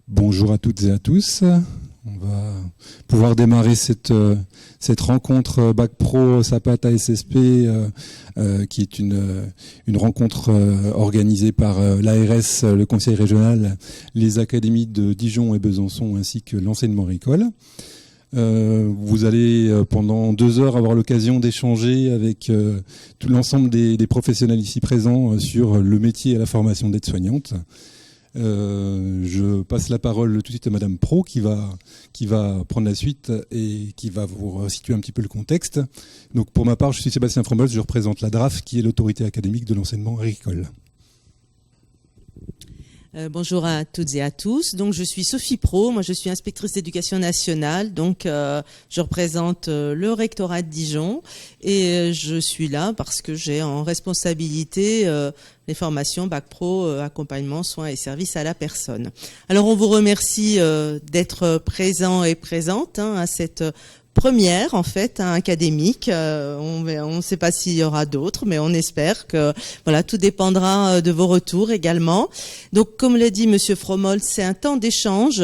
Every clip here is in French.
Bonjour à toutes et à tous. On va pouvoir démarrer cette rencontre Bac Pro Sapata SSP qui est une rencontre organisée par l'ARS, le Conseil régional, les académies de Dijon et Besançon ainsi que l'enseignement agricole. Vous allez pendant 2 heures avoir l'occasion d'échanger avec tout l'ensemble des professionnels ici présents sur le métier et la formation d'aide-soignante. Je passe la parole tout de suite à Madame Pro qui va prendre la suite et qui va vous situer un petit peu le contexte. Donc pour ma part, je suis Sébastien Frommels, je représente la DRAF qui est l'autorité académique de l'enseignement agricole. Bonjour à toutes et à tous. Donc je suis Sophie Pro, moi je suis inspectrice d'éducation nationale, donc je représente le rectorat de Dijon et je suis là parce que j'ai en responsabilité les formations Bac Pro, accompagnement, soins et services à la personne. Alors on vous remercie d'être présents et présentes à cette première en fait académique. On ne sait pas s'il y aura d'autres, mais on espère que voilà, tout dépendra de vos retours également. Donc comme l'a dit Monsieur Frommels, c'est un temps d'échange,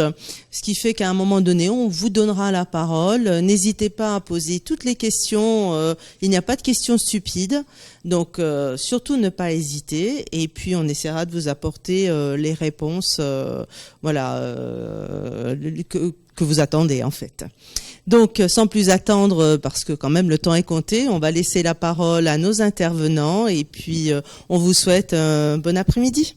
ce qui fait qu'à un moment donné, on vous donnera la parole. N'hésitez pas à poser toutes les questions. Il n'y a pas de questions stupides, donc surtout ne pas hésiter. Et puis on essaiera de vous apporter les réponses, que vous attendez en fait. Donc, sans plus attendre, parce que quand même le temps est compté, on va laisser la parole à nos intervenants et puis on vous souhaite un bon après-midi.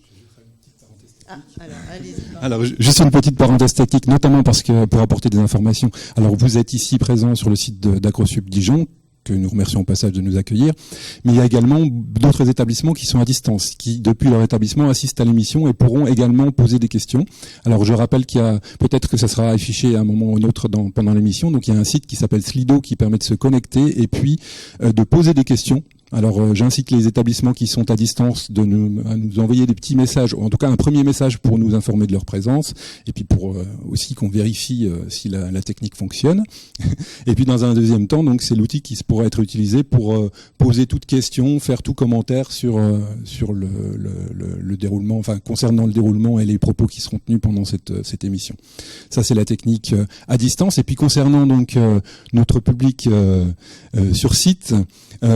Alors, juste une petite parenthèse technique, notamment parce que pour apporter des informations. Alors, vous êtes ici présent sur le site d'Agrosup Dijon, que nous remercions au passage de nous accueillir. Mais il y a également d'autres établissements qui sont à distance, qui, depuis leur établissement, assistent à l'émission et pourront également poser des questions. Alors, je rappelle qu'il y a, peut-être que ça sera affiché à un moment ou un autre pendant l'émission. Donc, il y a un site qui s'appelle Slido qui permet de se connecter et puis de poser des questions. Alors, j'incite les établissements qui sont à distance à nous envoyer des petits messages, ou en tout cas un premier message pour nous informer de leur présence, et puis pour aussi qu'on vérifie si la technique fonctionne. Et puis dans un deuxième temps, donc c'est l'outil qui pourra être utilisé pour poser toute question, faire tout commentaire sur le déroulement, enfin concernant le déroulement et les propos qui seront tenus pendant cette émission. Ça c'est la technique à distance. Et puis concernant donc notre public sur site,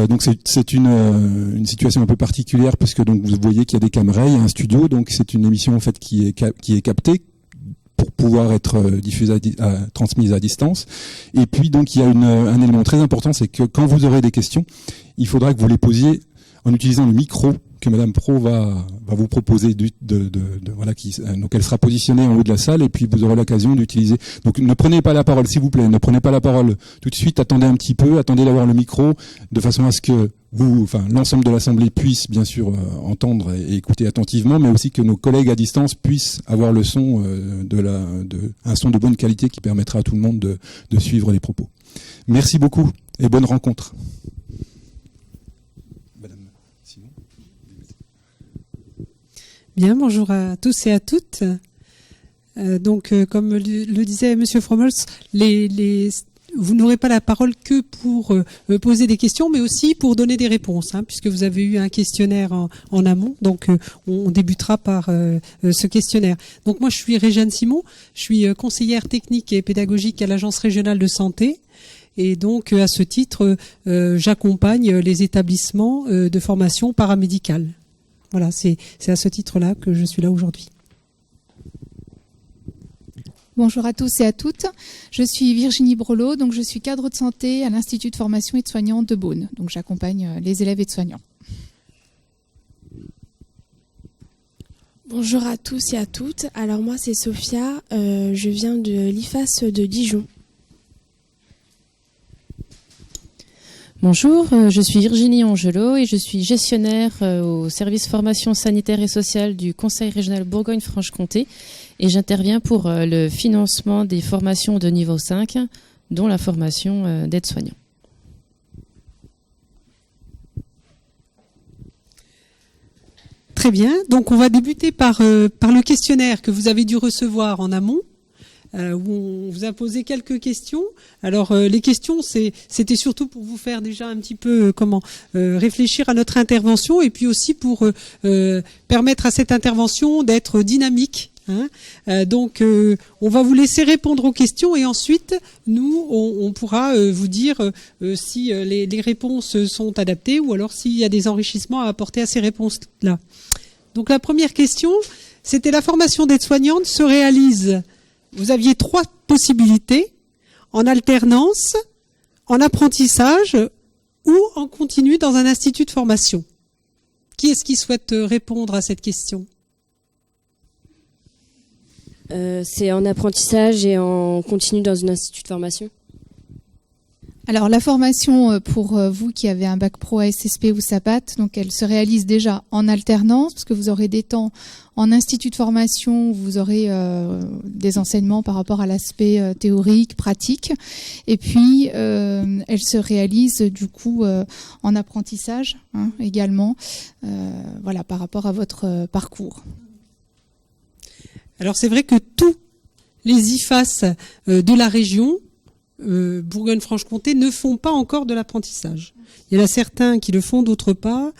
donc c'est une situation un peu particulière puisque donc vous voyez qu'il y a des caméras, il y a un studio, donc c'est une émission en fait qui est captée pour pouvoir être diffusée, transmise à distance. Et puis donc il y a un élément très important, c'est que quand vous aurez des questions, il faudra que vous les posiez en utilisant le micro que Madame Pro va vous proposer donc elle sera positionnée en haut de la salle et puis vous aurez l'occasion d'utiliser. Donc ne prenez pas la parole, s'il vous plaît, ne prenez pas la parole tout de suite, attendez un petit peu, attendez d'avoir le micro de façon à ce que l'ensemble de l'Assemblée puisse bien sûr entendre et écouter attentivement, mais aussi que nos collègues à distance puissent avoir le son un son de bonne qualité qui permettra à tout le monde de suivre les propos. Merci beaucoup et bonne rencontre. Bien, bonjour à tous et à toutes. Comme le disait Monsieur Frommels, vous n'aurez pas la parole que pour poser des questions, mais aussi pour donner des réponses, puisque vous avez eu un questionnaire en amont. Donc, on débutera par ce questionnaire. Donc, moi, je suis Réjeanne Simon, je suis conseillère technique et pédagogique à l'Agence régionale de santé. Et donc, à ce titre, j'accompagne les établissements de formation paramédicale. Voilà, c'est à ce titre-là que je suis là aujourd'hui. Bonjour à tous et à toutes. Je suis Virginie Brelot, donc je suis cadre de santé à l'Institut de formation aide-soignante de Beaune. Donc j'accompagne les élèves aides-soignants. Bonjour à tous et à toutes. Alors moi c'est Sophia, je viens de l'IFAS de Dijon. Bonjour, je suis Virginie Angelot et je suis gestionnaire au service formation sanitaire et sociale du Conseil régional Bourgogne-Franche-Comté et j'interviens pour le financement des formations de niveau 5, dont la formation d'aide-soignant. Très bien, donc on va débuter par le questionnaire que vous avez dû recevoir en amont. Où on vous a posé quelques questions. Alors les questions, c'était surtout pour vous faire déjà un petit peu réfléchir à notre intervention et puis aussi pour permettre à cette intervention d'être dynamique Donc, on va vous laisser répondre aux questions et ensuite, nous, on pourra vous dire si les réponses sont adaptées ou alors s'il y a des enrichissements à apporter à ces réponses-là. Donc, la première question, c'était la formation d'aide-soignante se réalise. Vous aviez 3 possibilités, en alternance, en apprentissage ou en continu dans un institut de formation. Qui est-ce qui souhaite répondre à cette question ? C'est en apprentissage et en continu dans un institut de formation. Alors la formation pour vous qui avez un bac pro ASSP ou SAPAT, donc elle se réalise déjà en alternance parce que vous aurez des temps en institut de formation où vous aurez des enseignements par rapport à l'aspect théorique, pratique, et puis elle se réalise du coup en apprentissage également, voilà, par rapport à votre parcours. Alors c'est vrai que tous les IFAS de la région Bourgogne-Franche-Comté ne font pas encore de l'apprentissage. Il y en a certains qui le font, d'autres pas.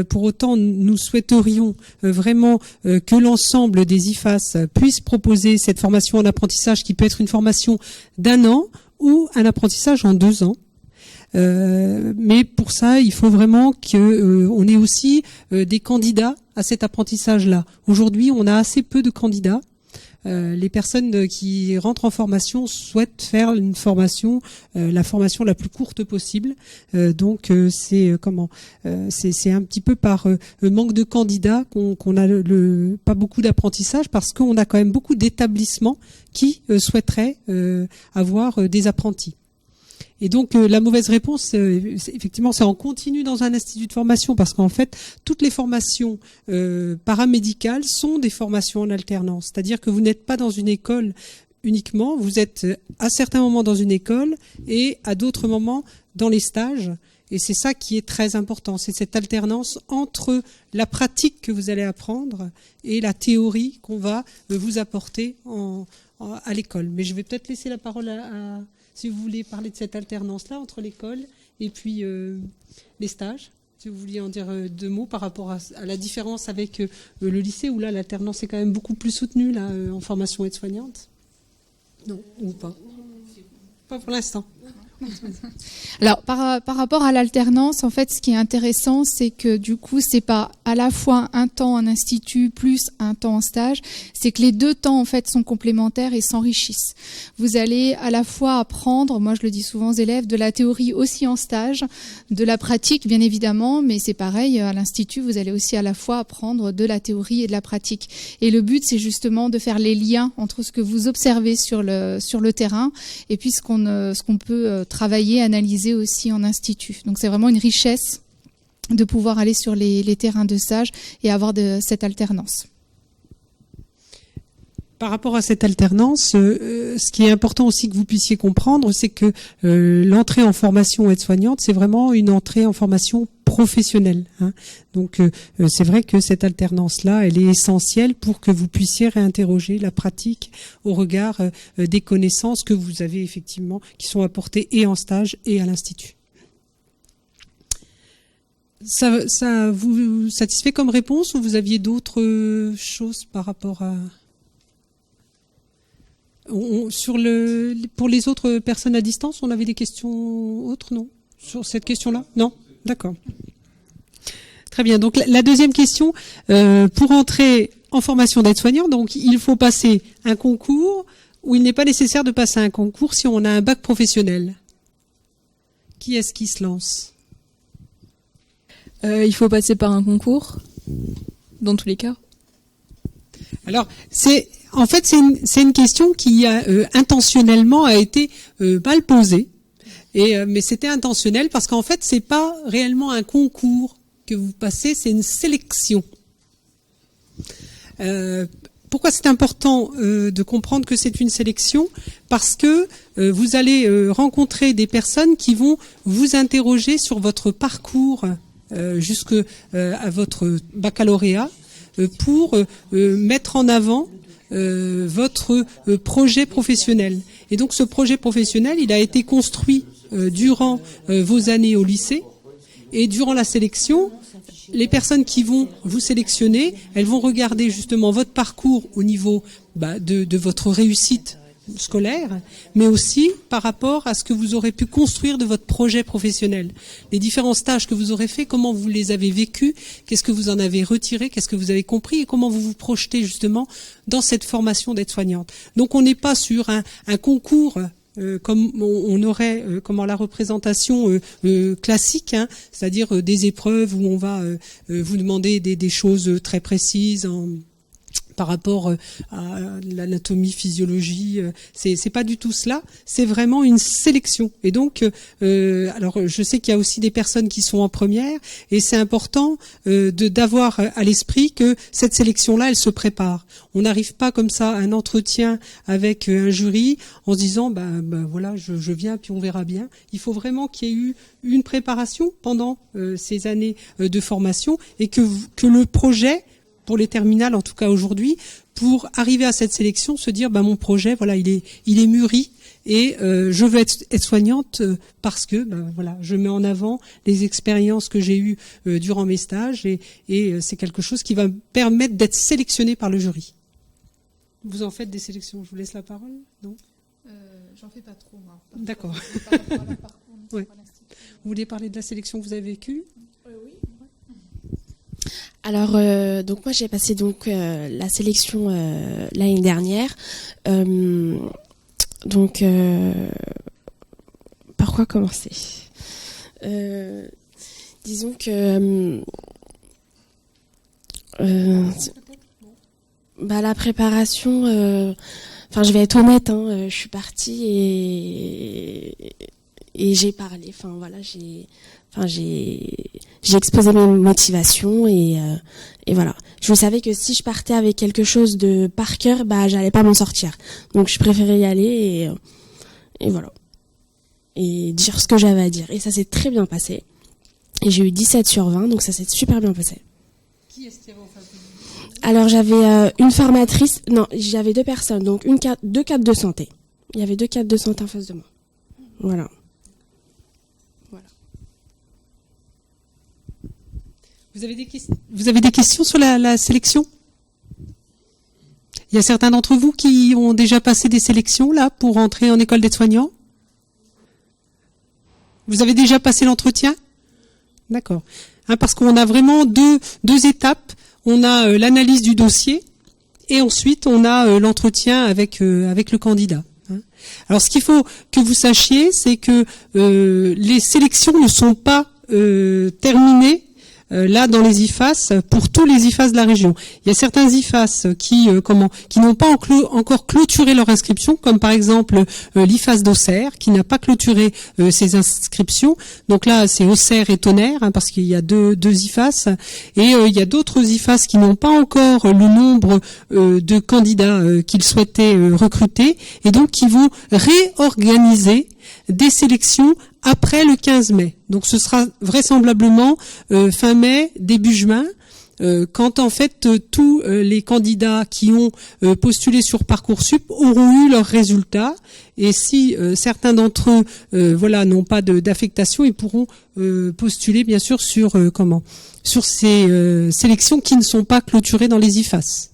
Pour autant, nous souhaiterions vraiment que l'ensemble des IFAS puissent proposer cette formation en apprentissage qui peut être une formation d'1 an ou un apprentissage en 2 ans. Mais pour ça, il faut vraiment qu'on ait aussi des candidats à cet apprentissage-là. Aujourd'hui, on a assez peu de candidats. Les personnes qui rentrent en formation souhaitent faire une formation, la formation la plus courte possible. Donc c'est un petit peu par manque de candidats qu'on a pas beaucoup d'apprentissage parce qu'on a quand même beaucoup d'établissements qui souhaiteraient avoir des apprentis. Et donc la mauvaise réponse, effectivement, c'est en continu dans un institut de formation parce qu'en fait, toutes les formations paramédicales sont des formations en alternance. C'est-à-dire que vous n'êtes pas dans une école uniquement, vous êtes à certains moments dans une école et à d'autres moments dans les stages. Et c'est ça qui est très important, c'est cette alternance entre la pratique que vous allez apprendre et la théorie qu'on va vous apporter à l'école. Mais je vais peut-être laisser la parole à si vous voulez parler de cette alternance-là entre l'école et puis les stages, si vous vouliez en dire 2 mots par rapport à la différence avec le lycée où là l'alternance est quand même beaucoup plus soutenue là en formation aide-soignante. Non, ou pas. Pas pour l'instant. Alors par rapport à l'alternance, en fait, ce qui est intéressant, c'est que du coup, c'est pas à la fois un temps en institut plus un temps en stage, c'est que les 2 temps en fait sont complémentaires et s'enrichissent. Vous allez à la fois apprendre, moi je le dis souvent aux élèves, de la théorie aussi en stage, de la pratique bien évidemment, mais c'est pareil à l'institut, vous allez aussi à la fois apprendre de la théorie et de la pratique. Et le but, c'est justement de faire les liens entre ce que vous observez sur le terrain et puis ce qu'on peut travailler, analyser aussi en institut. Donc c'est vraiment une richesse de pouvoir aller sur les terrains de stage et avoir cette alternance. Par rapport à cette alternance, ce qui est important aussi que vous puissiez comprendre, c'est que l'entrée en formation aide-soignante, c'est vraiment une entrée en formation professionnelle. Donc c'est vrai que cette alternance-là, elle est essentielle pour que vous puissiez réinterroger la pratique au regard des connaissances que vous avez effectivement, qui sont apportées et en stage et à l'institut. Ça vous satisfait comme réponse ou vous aviez d'autres choses par rapport à... Pour les autres personnes à distance, on avait des questions autres, non? Sur cette question-là? Non? D'accord. Très bien. Donc la deuxième question, pour entrer en formation d'aide-soignant, donc il faut passer un concours ou il n'est pas nécessaire de passer un concours si on a un bac professionnel. Qui est-ce qui se lance? Il faut passer par un concours, dans tous les cas. Alors, c'est une question qui intentionnellement a été mal posée, mais c'était intentionnel parce qu'en fait c'est pas réellement un concours que vous passez, c'est une sélection. Pourquoi c'est important de comprendre que c'est une sélection? Parce que vous allez rencontrer des personnes qui vont vous interroger sur votre parcours jusqu'à votre baccalauréat pour mettre en avant votre projet professionnel. Et donc ce projet professionnel, il a été construit durant vos années au lycée et durant la sélection, les personnes qui vont vous sélectionner, elles vont regarder justement votre parcours au niveau de votre réussite scolaire, mais aussi par rapport à ce que vous aurez pu construire de votre projet professionnel. Les différents stages que vous aurez faits, comment vous les avez vécus, qu'est-ce que vous en avez retiré, qu'est-ce que vous avez compris et comment vous vous projetez justement dans cette formation d'aide-soignante. Donc on n'est pas sur un concours comme on aurait la représentation classique, hein, c'est-à-dire des épreuves où on va vous demander des choses très précises par rapport à l'anatomie, physiologie, c'est pas du tout cela. C'est vraiment une sélection. Et donc, alors je sais qu'il y a aussi des personnes qui sont en première, et c'est important d'avoir à l'esprit que cette sélection-là, elle se prépare. On n'arrive pas comme ça à un entretien avec un jury en se disant, voilà, je viens puis on verra bien. Il faut vraiment qu'il y ait eu une préparation pendant ces années de formation et que le projet, pour les terminales en tout cas aujourd'hui, pour arriver à cette sélection, se dire mon projet, voilà, il est mûri et je veux être soignante parce que voilà, je mets en avant les expériences que j'ai eues durant mes stages et c'est quelque chose qui va me permettre d'être sélectionné par le jury. Vous en faites des sélections, je vous laisse la parole, non ? J'en fais pas trop, moi. D'accord. Ouais. Vous voulez parler de la sélection que vous avez vécue ? Oui. Alors, donc moi j'ai passé la sélection l'année dernière. Par quoi commencer ? Disons que la préparation. Je vais être honnête, je suis partie et j'ai parlé. J'ai exposé mes motivations et voilà. Je savais que si je partais avec quelque chose de par cœur, j'allais pas m'en sortir. Donc je préférais y aller et voilà. Et dire ce que j'avais à dire. Et ça s'est très bien passé. Et j'ai eu 17 sur 20, donc ça s'est super bien passé. Qui est-ce qui avait en face de vous ? Alors j'avais une formatrice, j'avais deux personnes, donc deux cadres de santé. Il y avait 2 cadres de santé en face de moi. Voilà. Vous avez des questions sur la sélection ? Il y a certains d'entre vous qui ont déjà passé des sélections là pour entrer en école d'aide-soignant ? Vous avez déjà passé l'entretien ? D'accord. Parce qu'on a vraiment deux étapes. On a l'analyse du dossier et ensuite on a l'entretien avec le candidat. Alors ce qu'il faut que vous sachiez, c'est que les sélections ne sont pas terminées là dans les IFAS pour tous les IFAS de la région. Il y a certains IFAS qui n'ont pas encore clôturé leur inscription, comme par exemple l'IFAS d'Auxerre qui n'a pas clôturé ses inscriptions. Donc là c'est Auxerre et Tonnerre parce qu'il y a deux IFAS et il y a d'autres IFAS qui n'ont pas encore le nombre de candidats qu'ils souhaitaient recruter et donc qui vont réorganiser des sélections après le 15 mai. Donc ce sera vraisemblablement fin mai, début juin, quand en fait tous les candidats qui ont postulé sur Parcoursup auront eu leurs résultats. Et si certains d'entre eux n'ont pas d'affectation, ils pourront postuler bien sûr sur ces sélections qui ne sont pas clôturées dans les IFAS.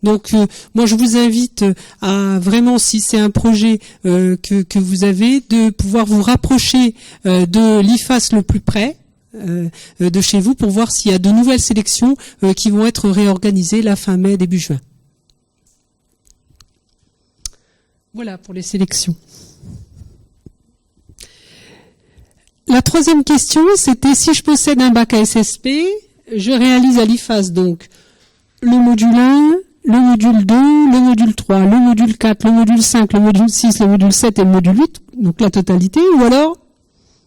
Donc moi je vous invite à vraiment, si c'est un projet que vous avez, de pouvoir vous rapprocher de l'IFAS le plus près de chez vous pour voir s'il y a de nouvelles sélections qui vont être réorganisées la fin mai, début juin. Voilà pour les sélections. La troisième question, c'était si je possède un bac à SSP, je réalise à l'IFAS donc le module 1, le module 2, le module 3, le module 4, le module 5, le module 6, le module 7 et le module 8, donc la totalité, ou alors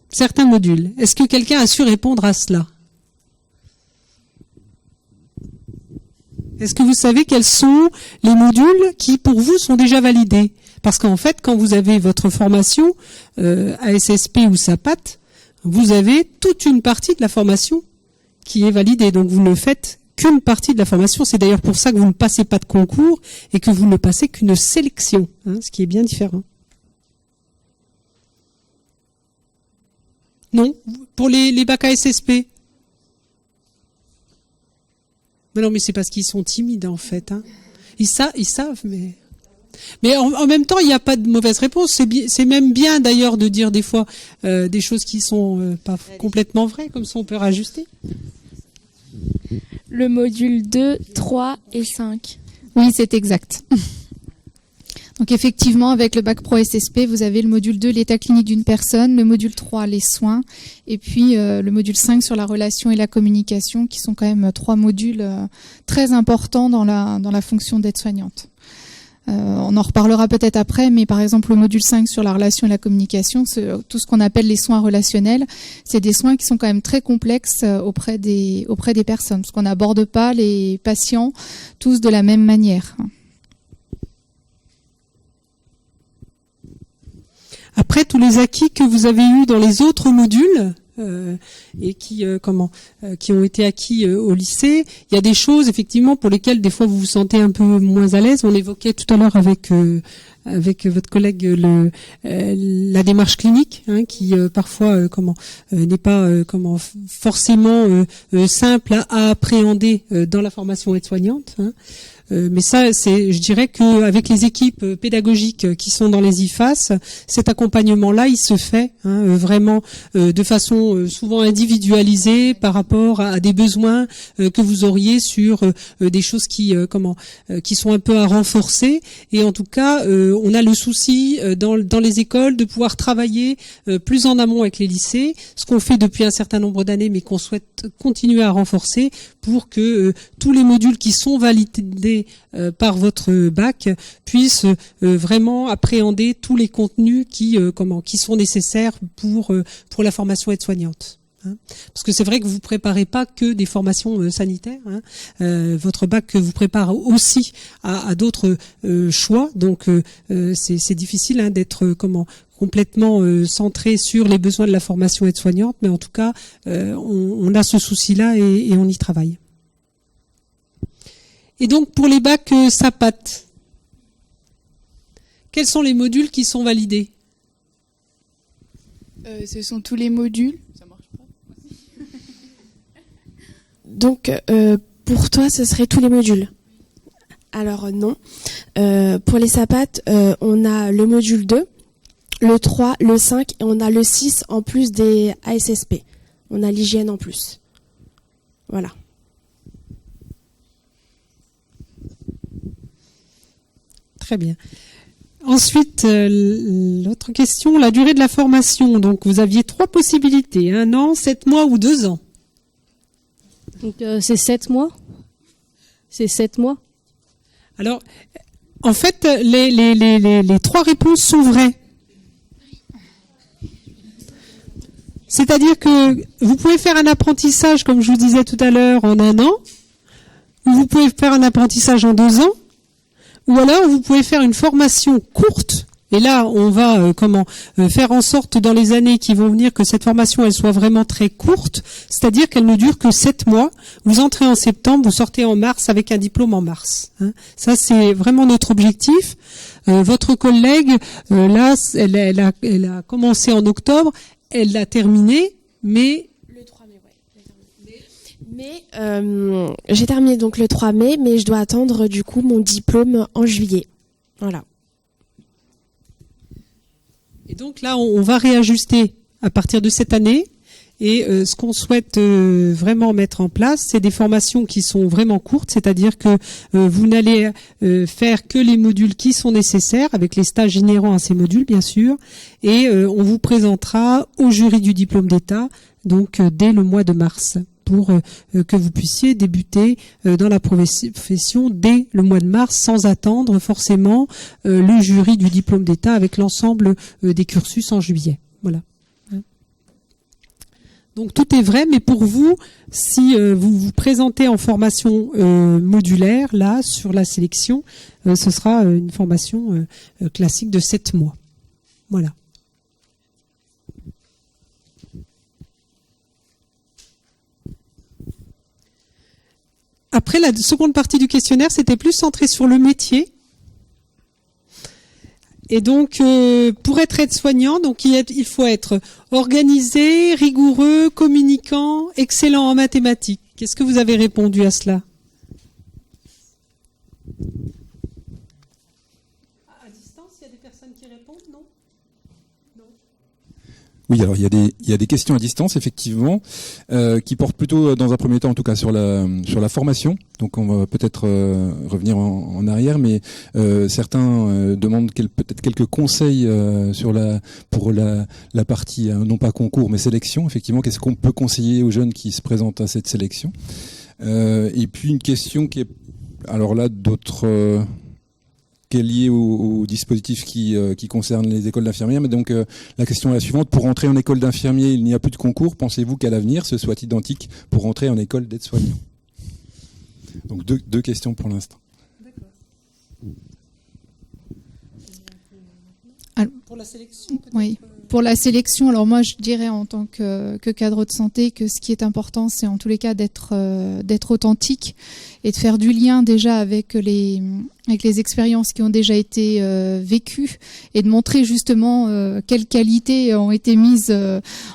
certains modules. Est-ce que quelqu'un a su répondre à cela ? Est-ce que vous savez quels sont les modules qui, pour vous, sont déjà validés ? Parce qu'en fait, quand vous avez votre formation ASSP ou SAPAT, vous avez toute une partie de la formation qui est validée. Donc vous ne faites qu'une partie de la formation. C'est d'ailleurs pour ça que vous ne passez pas de concours et que vous ne passez qu'une sélection, ce qui est bien différent. Non ? Pour les bacs ASSP ? Mais non, mais c'est parce qu'ils sont timides en fait. Hein. Ils savent, mais en même temps, il n'y a pas de mauvaise réponse. C'est même bien d'ailleurs de dire des fois des choses qui sont pas complètement vraies, comme ça on peut rajuster. Le module 2, 3 et 5. Oui, c'est exact. Donc effectivement, avec le Bac Pro SSP, vous avez le module 2, l'état clinique d'une personne, le module 3, les soins, et puis le module 5 sur la relation et la communication, qui sont quand même 3 modules très importants dans la fonction d'aide-soignante. On en reparlera peut-être après, mais par exemple le module 5 sur la relation et la communication, c'est tout ce qu'on appelle les soins relationnels, c'est des soins qui sont quand même très complexes auprès des personnes, parce qu'on n'aborde pas les patients tous de la même manière. Après, tous les acquis que vous avez eus dans les autres modules et qui ont été acquis au lycée, il y a des choses effectivement pour lesquelles des fois vous vous sentez un peu moins à l'aise. On évoquait tout à l'heure avec votre collègue la démarche clinique, hein, qui parfois n'est pas forcément simple à appréhender dans la formation aide-soignante. Hein. Mais ça, je dirais que avec les équipes pédagogiques qui sont dans les IFAS, cet accompagnement-là, il se fait vraiment de façon souvent individualisée par rapport à des besoins que vous auriez sur des choses qui sont un peu à renforcer. Et en tout cas, on a le souci dans les écoles de pouvoir travailler plus en amont avec les lycées, ce qu'on fait depuis un certain nombre d'années, mais qu'on souhaite continuer à renforcer pour que tous les modules qui sont validés par votre bac puissent vraiment appréhender tous les contenus qui sont nécessaires pour la formation aide-soignante. Hein. Parce que c'est vrai que vous préparez pas que des formations sanitaires. Hein. Votre bac vous prépare aussi à d'autres choix. Donc c'est difficile d'être complètement centré sur les besoins de la formation aide-soignante, mais en tout cas, on a ce souci-là et on y travaille. Et donc, pour les bacs SAPAT, quels sont les modules qui sont validés ? Ce sont tous les modules. Ça marche pas. Donc, pour toi, ce serait tous les modules ? Alors, non. Pour les SAPAT, on a le module 2, le 3, le 5, et on a le 6 en plus des ASSP. On a l'hygiène en plus. Voilà. Très bien. Ensuite, l'autre question, la durée de la formation. Donc, vous aviez 3 possibilités, 1 an, 7 mois ou 2 ans. Donc, c'est 7 mois. C'est 7 mois. Alors, en fait, les 3 réponses sont vraies. C'est-à-dire que vous pouvez faire un apprentissage, comme je vous disais tout à l'heure, en 1 an, ou vous pouvez faire un apprentissage en 2 ans, ou alors vous pouvez faire une formation courte. Et là, on va faire en sorte dans les années qui vont venir que cette formation elle soit vraiment très courte, c'est-à-dire qu'elle ne dure que 7 mois. Vous entrez en septembre, vous sortez en mars avec un diplôme en mars. Hein. Ça, c'est vraiment notre objectif. Votre collègue, là, elle a commencé en octobre, elle l'a terminé, mais... Le 3 mai, ouais. Mais j'ai terminé donc le 3 mai, mais je dois attendre du coup mon diplôme en juillet. Voilà. Et donc là, on va réajuster à partir de cette année. Et ce qu'on souhaite vraiment mettre en place, c'est des formations qui sont vraiment courtes, c'est-à-dire que vous n'allez faire que les modules qui sont nécessaires, avec les stages inhérents à ces modules, bien sûr. Et on vous présentera au jury du diplôme d'État, donc dès le mois de mars, pour que vous puissiez débuter dans la profession dès le mois de mars, sans attendre forcément le jury du diplôme d'État avec l'ensemble des cursus en juillet. Voilà. Donc tout est vrai, mais pour vous, si vous vous présentez en formation modulaire, là, sur la sélection, ce sera une formation classique de 7 mois. Voilà. Après, la seconde partie du questionnaire, c'était plus centré sur le métier. Et donc, pour être aide-soignant, donc il faut être organisé, rigoureux, communicant, excellent en mathématiques. Qu'est-ce que vous avez répondu à cela ? À distance, il y a des personnes qui répondent, non? Oui, alors il y a des questions à distance effectivement qui portent plutôt dans un premier temps en tout cas sur la formation. Donc on va peut-être revenir en arrière, mais certains demandent peut-être quelques conseils pour la partie non pas concours mais sélection. Effectivement, qu'est-ce qu'on peut conseiller aux jeunes qui se présentent à cette sélection? Et puis une question qui est alors là d'autres qui est lié au dispositif qui concerne les écoles d'infirmières. Mais donc la question est la suivante. Pour entrer en école d'infirmier, il n'y a plus de concours. Pensez-vous qu'à l'avenir, ce soit identique pour entrer en école d'aide-soignant? Donc deux questions pour l'instant. Pour la sélection, oui. Pour la sélection, alors moi je dirais en tant que cadre de santé que ce qui est important, c'est en tous les cas d'être authentique et de faire du lien déjà avec les expériences qui ont déjà été vécues et de montrer justement quelles qualités ont été mises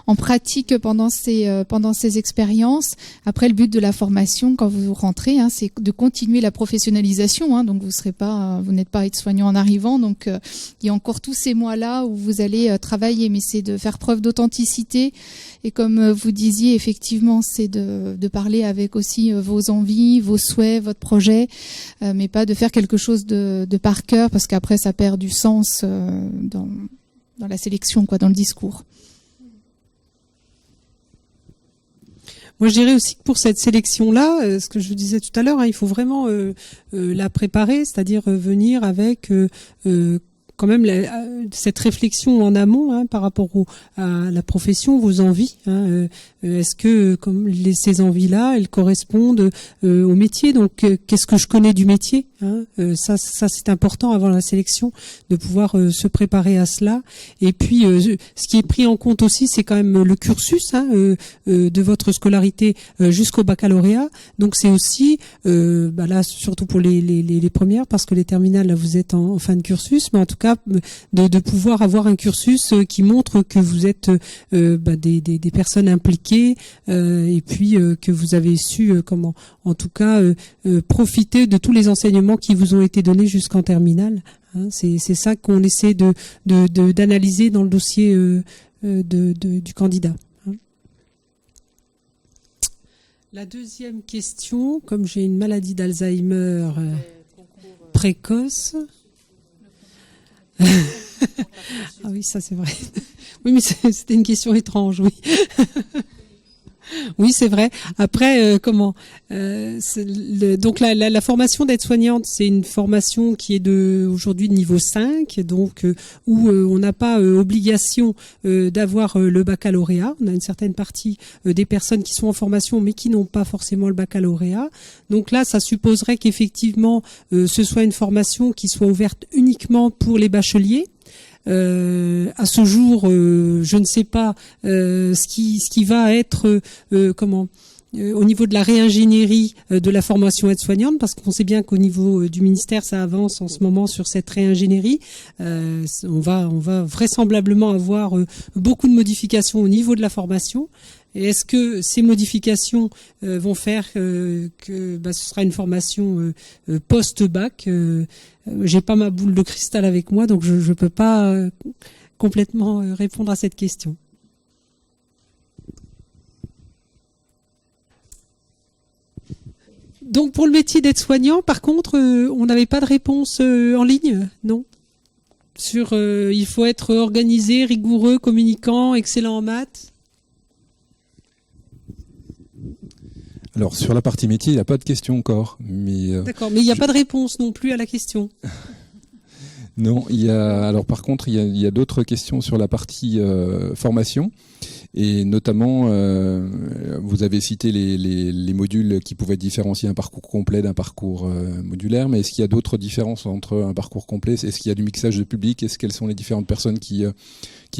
en pratique pendant ces expériences. Après, le but de la formation, quand vous rentrez, c'est de continuer la professionnalisation. Donc vous n'êtes pas aide-soignant en arrivant. Donc il y a encore tous ces mois-là où vous allez travailler, mais c'est de faire preuve d'authenticité. Et comme vous disiez, effectivement, c'est de parler avec aussi vos envies, vos souhaits, votre projet, mais pas de faire quelque chose de par cœur, parce qu'après ça perd du sens dans la sélection, dans le discours. Moi, je dirais aussi que pour cette sélection-là, ce que je vous disais tout à l'heure, il faut vraiment la préparer, c'est-à-dire venir avec quand même cette réflexion en amont par rapport à la profession, vos envies. Est-ce que ces envies-là, elles correspondent au métier? Donc, qu'est-ce que je connais du métier? Ça c'est important avant la sélection, de pouvoir se préparer à cela. Et puis, ce qui est pris en compte aussi, c'est quand même le cursus de votre scolarité jusqu'au baccalauréat. Donc, c'est aussi, là, surtout pour les premières, parce que les terminales, là, vous êtes en fin de cursus, mais en tout cas, de pouvoir avoir un cursus qui montre que vous êtes des personnes impliquées et puis que vous avez su en tout cas profiter de tous les enseignements qui vous ont été donnés jusqu'en terminale. C'est ça qu'on essaie d'analyser dans le dossier du candidat. La deuxième question, comme j'ai une maladie d'Alzheimer précoce. Ah oui, ça c'est vrai. Oui, mais c'était une question étrange, oui. Oui, c'est vrai. Après, donc la formation d'aide-soignante, c'est une formation qui est aujourd'hui de niveau 5, donc où on n'a pas obligation d'avoir le baccalauréat. On a une certaine partie des personnes qui sont en formation, mais qui n'ont pas forcément le baccalauréat. Donc là, ça supposerait qu'effectivement, ce soit une formation qui soit ouverte uniquement pour les bacheliers. À ce jour, je ne sais pas ce qui va être au niveau de la réingénierie de la formation aide-soignante, parce qu'on sait bien qu'au niveau du ministère, ça avance en ce moment sur cette réingénierie. On va vraisemblablement avoir beaucoup de modifications au niveau de la formation. Et est-ce que ces modifications vont faire que ce sera une formation post-bac? J'ai pas ma boule de cristal avec moi, donc je peux pas complètement répondre à cette question. Donc pour le métier d'aide-soignant, par contre, on n'avait pas de réponse en ligne, non? Sur il faut être organisé, rigoureux, communicant, excellent en maths. Alors sur la partie métier, il n'y a pas de question encore, mais d'accord, mais il n'y a pas de réponse non plus à la question. Non, alors par contre, il y a d'autres questions sur la partie formation, et notamment vous avez cité les modules qui pouvaient différencier un parcours complet d'un parcours modulaire, mais est-ce qu'il y a d'autres différences entre un parcours complet? Est-ce qu'il y a du mixage de public? Quelles sont les différentes personnes qui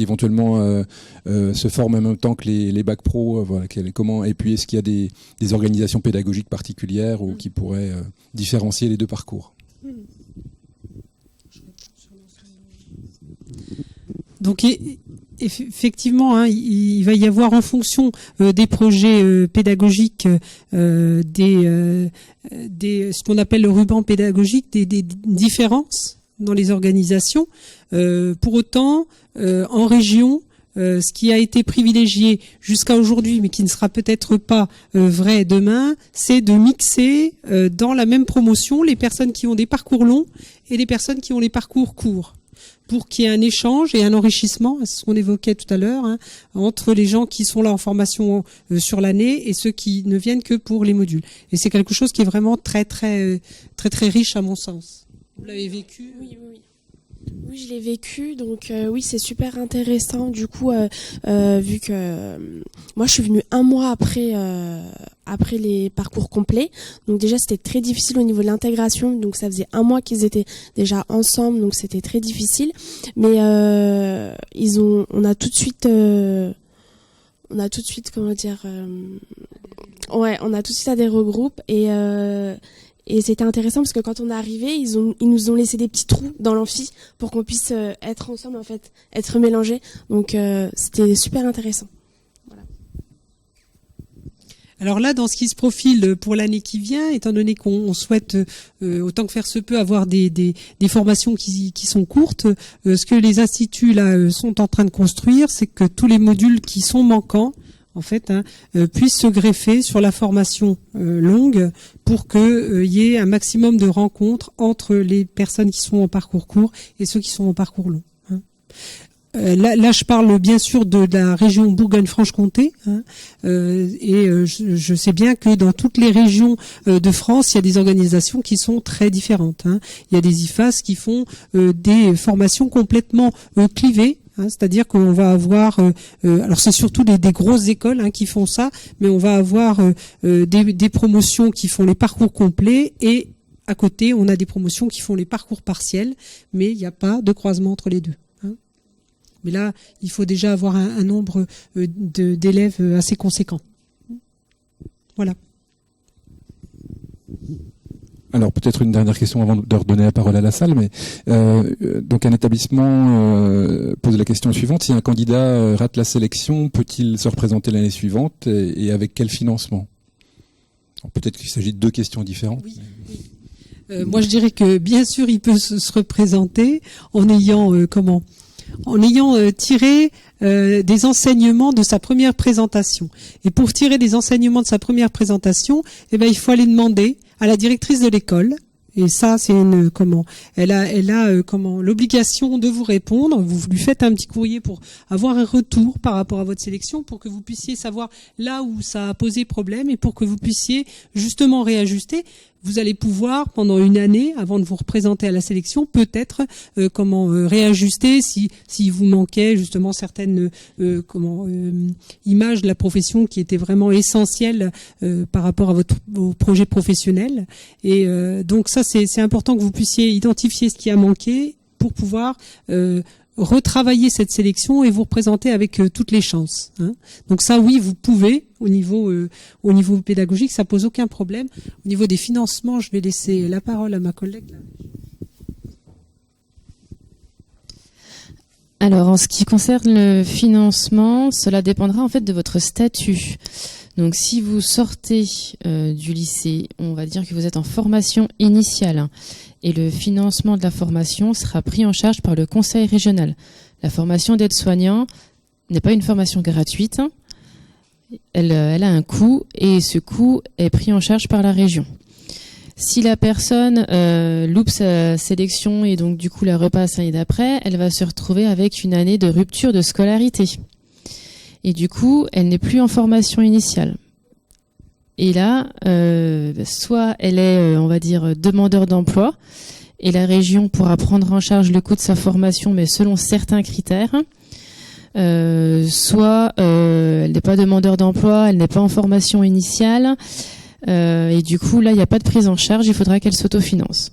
éventuellement se forment en même temps que les bacs pro, comment? Et puis est-ce qu'il y a des organisations pédagogiques particulières ou qui pourraient différencier les deux parcours? Donc effectivement, il va y avoir en fonction des projets pédagogiques, ce qu'on appelle le ruban pédagogique, des différences dans les organisations. Pour autant, en région, ce qui a été privilégié jusqu'à aujourd'hui, mais qui ne sera peut-être pas vrai demain, c'est de mixer dans la même promotion les personnes qui ont des parcours longs et les personnes qui ont les parcours courts, pour qu'il y ait un échange et un enrichissement, c'est ce qu'on évoquait tout à l'heure, hein, entre les gens qui sont là en formation sur l'année et ceux qui ne viennent que pour les modules. Et c'est quelque chose qui est vraiment très riche à mon sens. Vous l'avez vécu ? Oui, je l'ai vécu, donc oui, c'est super intéressant. Du coup, vu que moi, je suis venue 1 mois après les parcours complets, donc déjà c'était très difficile au niveau de l'intégration. Donc ça faisait 1 mois qu'ils étaient déjà ensemble, donc c'était très difficile. Mais on a tout de suite comment dire, on a tout de suite adhéré au groupe et c'était intéressant parce que quand on est arrivé, ils nous ont laissé des petits trous dans l'amphi pour qu'on puisse être ensemble, en fait, être mélangés. Donc c'était super intéressant. Voilà. Alors là, dans ce qui se profile pour l'année qui vient, étant donné qu'on souhaite autant que faire se peut avoir des formations qui sont courtes, ce que les instituts là sont en train de construire, c'est que tous les modules qui sont manquants, en fait, puissent se greffer sur la formation longue pour que y ait un maximum de rencontres entre les personnes qui sont en parcours court et ceux qui sont en parcours long. Hein. Là, je parle bien sûr de la région Bourgogne-Franche-Comté, hein, et je sais bien que dans toutes les régions de France, il y a des organisations qui sont très différentes. Hein. Il y a des IFAS qui font des formations complètement clivées. Hein, c'est-à-dire qu'on va avoir, alors c'est surtout des grosses écoles qui font ça, mais on va avoir des promotions qui font les parcours complets et à côté on a des promotions qui font les parcours partiels, mais il n'y a pas de croisement entre les deux. Hein. Mais là, il faut déjà avoir un nombre d'élèves assez conséquent. Voilà. Alors peut-être une dernière question avant de redonner la parole à la salle, mais donc un établissement pose la question suivante: si un candidat rate la sélection, peut-il se représenter l'année suivante et avec quel financement? Alors, peut-être qu'il s'agit de 2 questions différentes. Oui. Moi je dirais que bien sûr il peut se représenter en ayant tiré des enseignements de sa première présentation. Et pour tirer des enseignements de sa première présentation, il faut aller demander à la directrice de l'école. Et ça, c'est elle a l'obligation de vous répondre. Vous lui faites un petit courrier pour avoir un retour par rapport à votre sélection, pour que vous puissiez savoir là où ça a posé problème et pour que vous puissiez justement réajuster. Vous allez pouvoir, pendant 1 année, avant de vous représenter à la sélection, peut-être réajuster si vous manquait justement certaines images de la profession qui étaient vraiment essentielles par rapport à vos projets professionnels. Et donc ça, c'est important que vous puissiez identifier ce qui a manqué pour pouvoir retravailler cette sélection et vous représenter avec toutes les chances. Hein. Donc ça, oui, vous pouvez au niveau pédagogique, ça pose aucun problème. Au niveau des financements, je vais laisser la parole à ma collègue. Là. Alors, en ce qui concerne le financement, cela dépendra en fait de votre statut. Donc, si vous sortez du lycée, on va dire que vous êtes en formation initiale et le financement de la formation sera pris en charge par le conseil régional. La formation d'aide-soignant n'est pas une formation gratuite. Elle a un coût et ce coût est pris en charge par la région. Si la personne loupe sa sélection et donc du coup la repasse l'année d'après, elle va se retrouver avec une année de rupture de scolarité. Et du coup, elle n'est plus en formation initiale. Et là, soit elle est, on va dire, demandeur d'emploi, et la région pourra prendre en charge le coût de sa formation, mais selon certains critères. Soit elle n'est pas demandeur d'emploi, elle n'est pas en formation initiale, et du coup, là, il n'y a pas de prise en charge, il faudra qu'elle s'autofinance.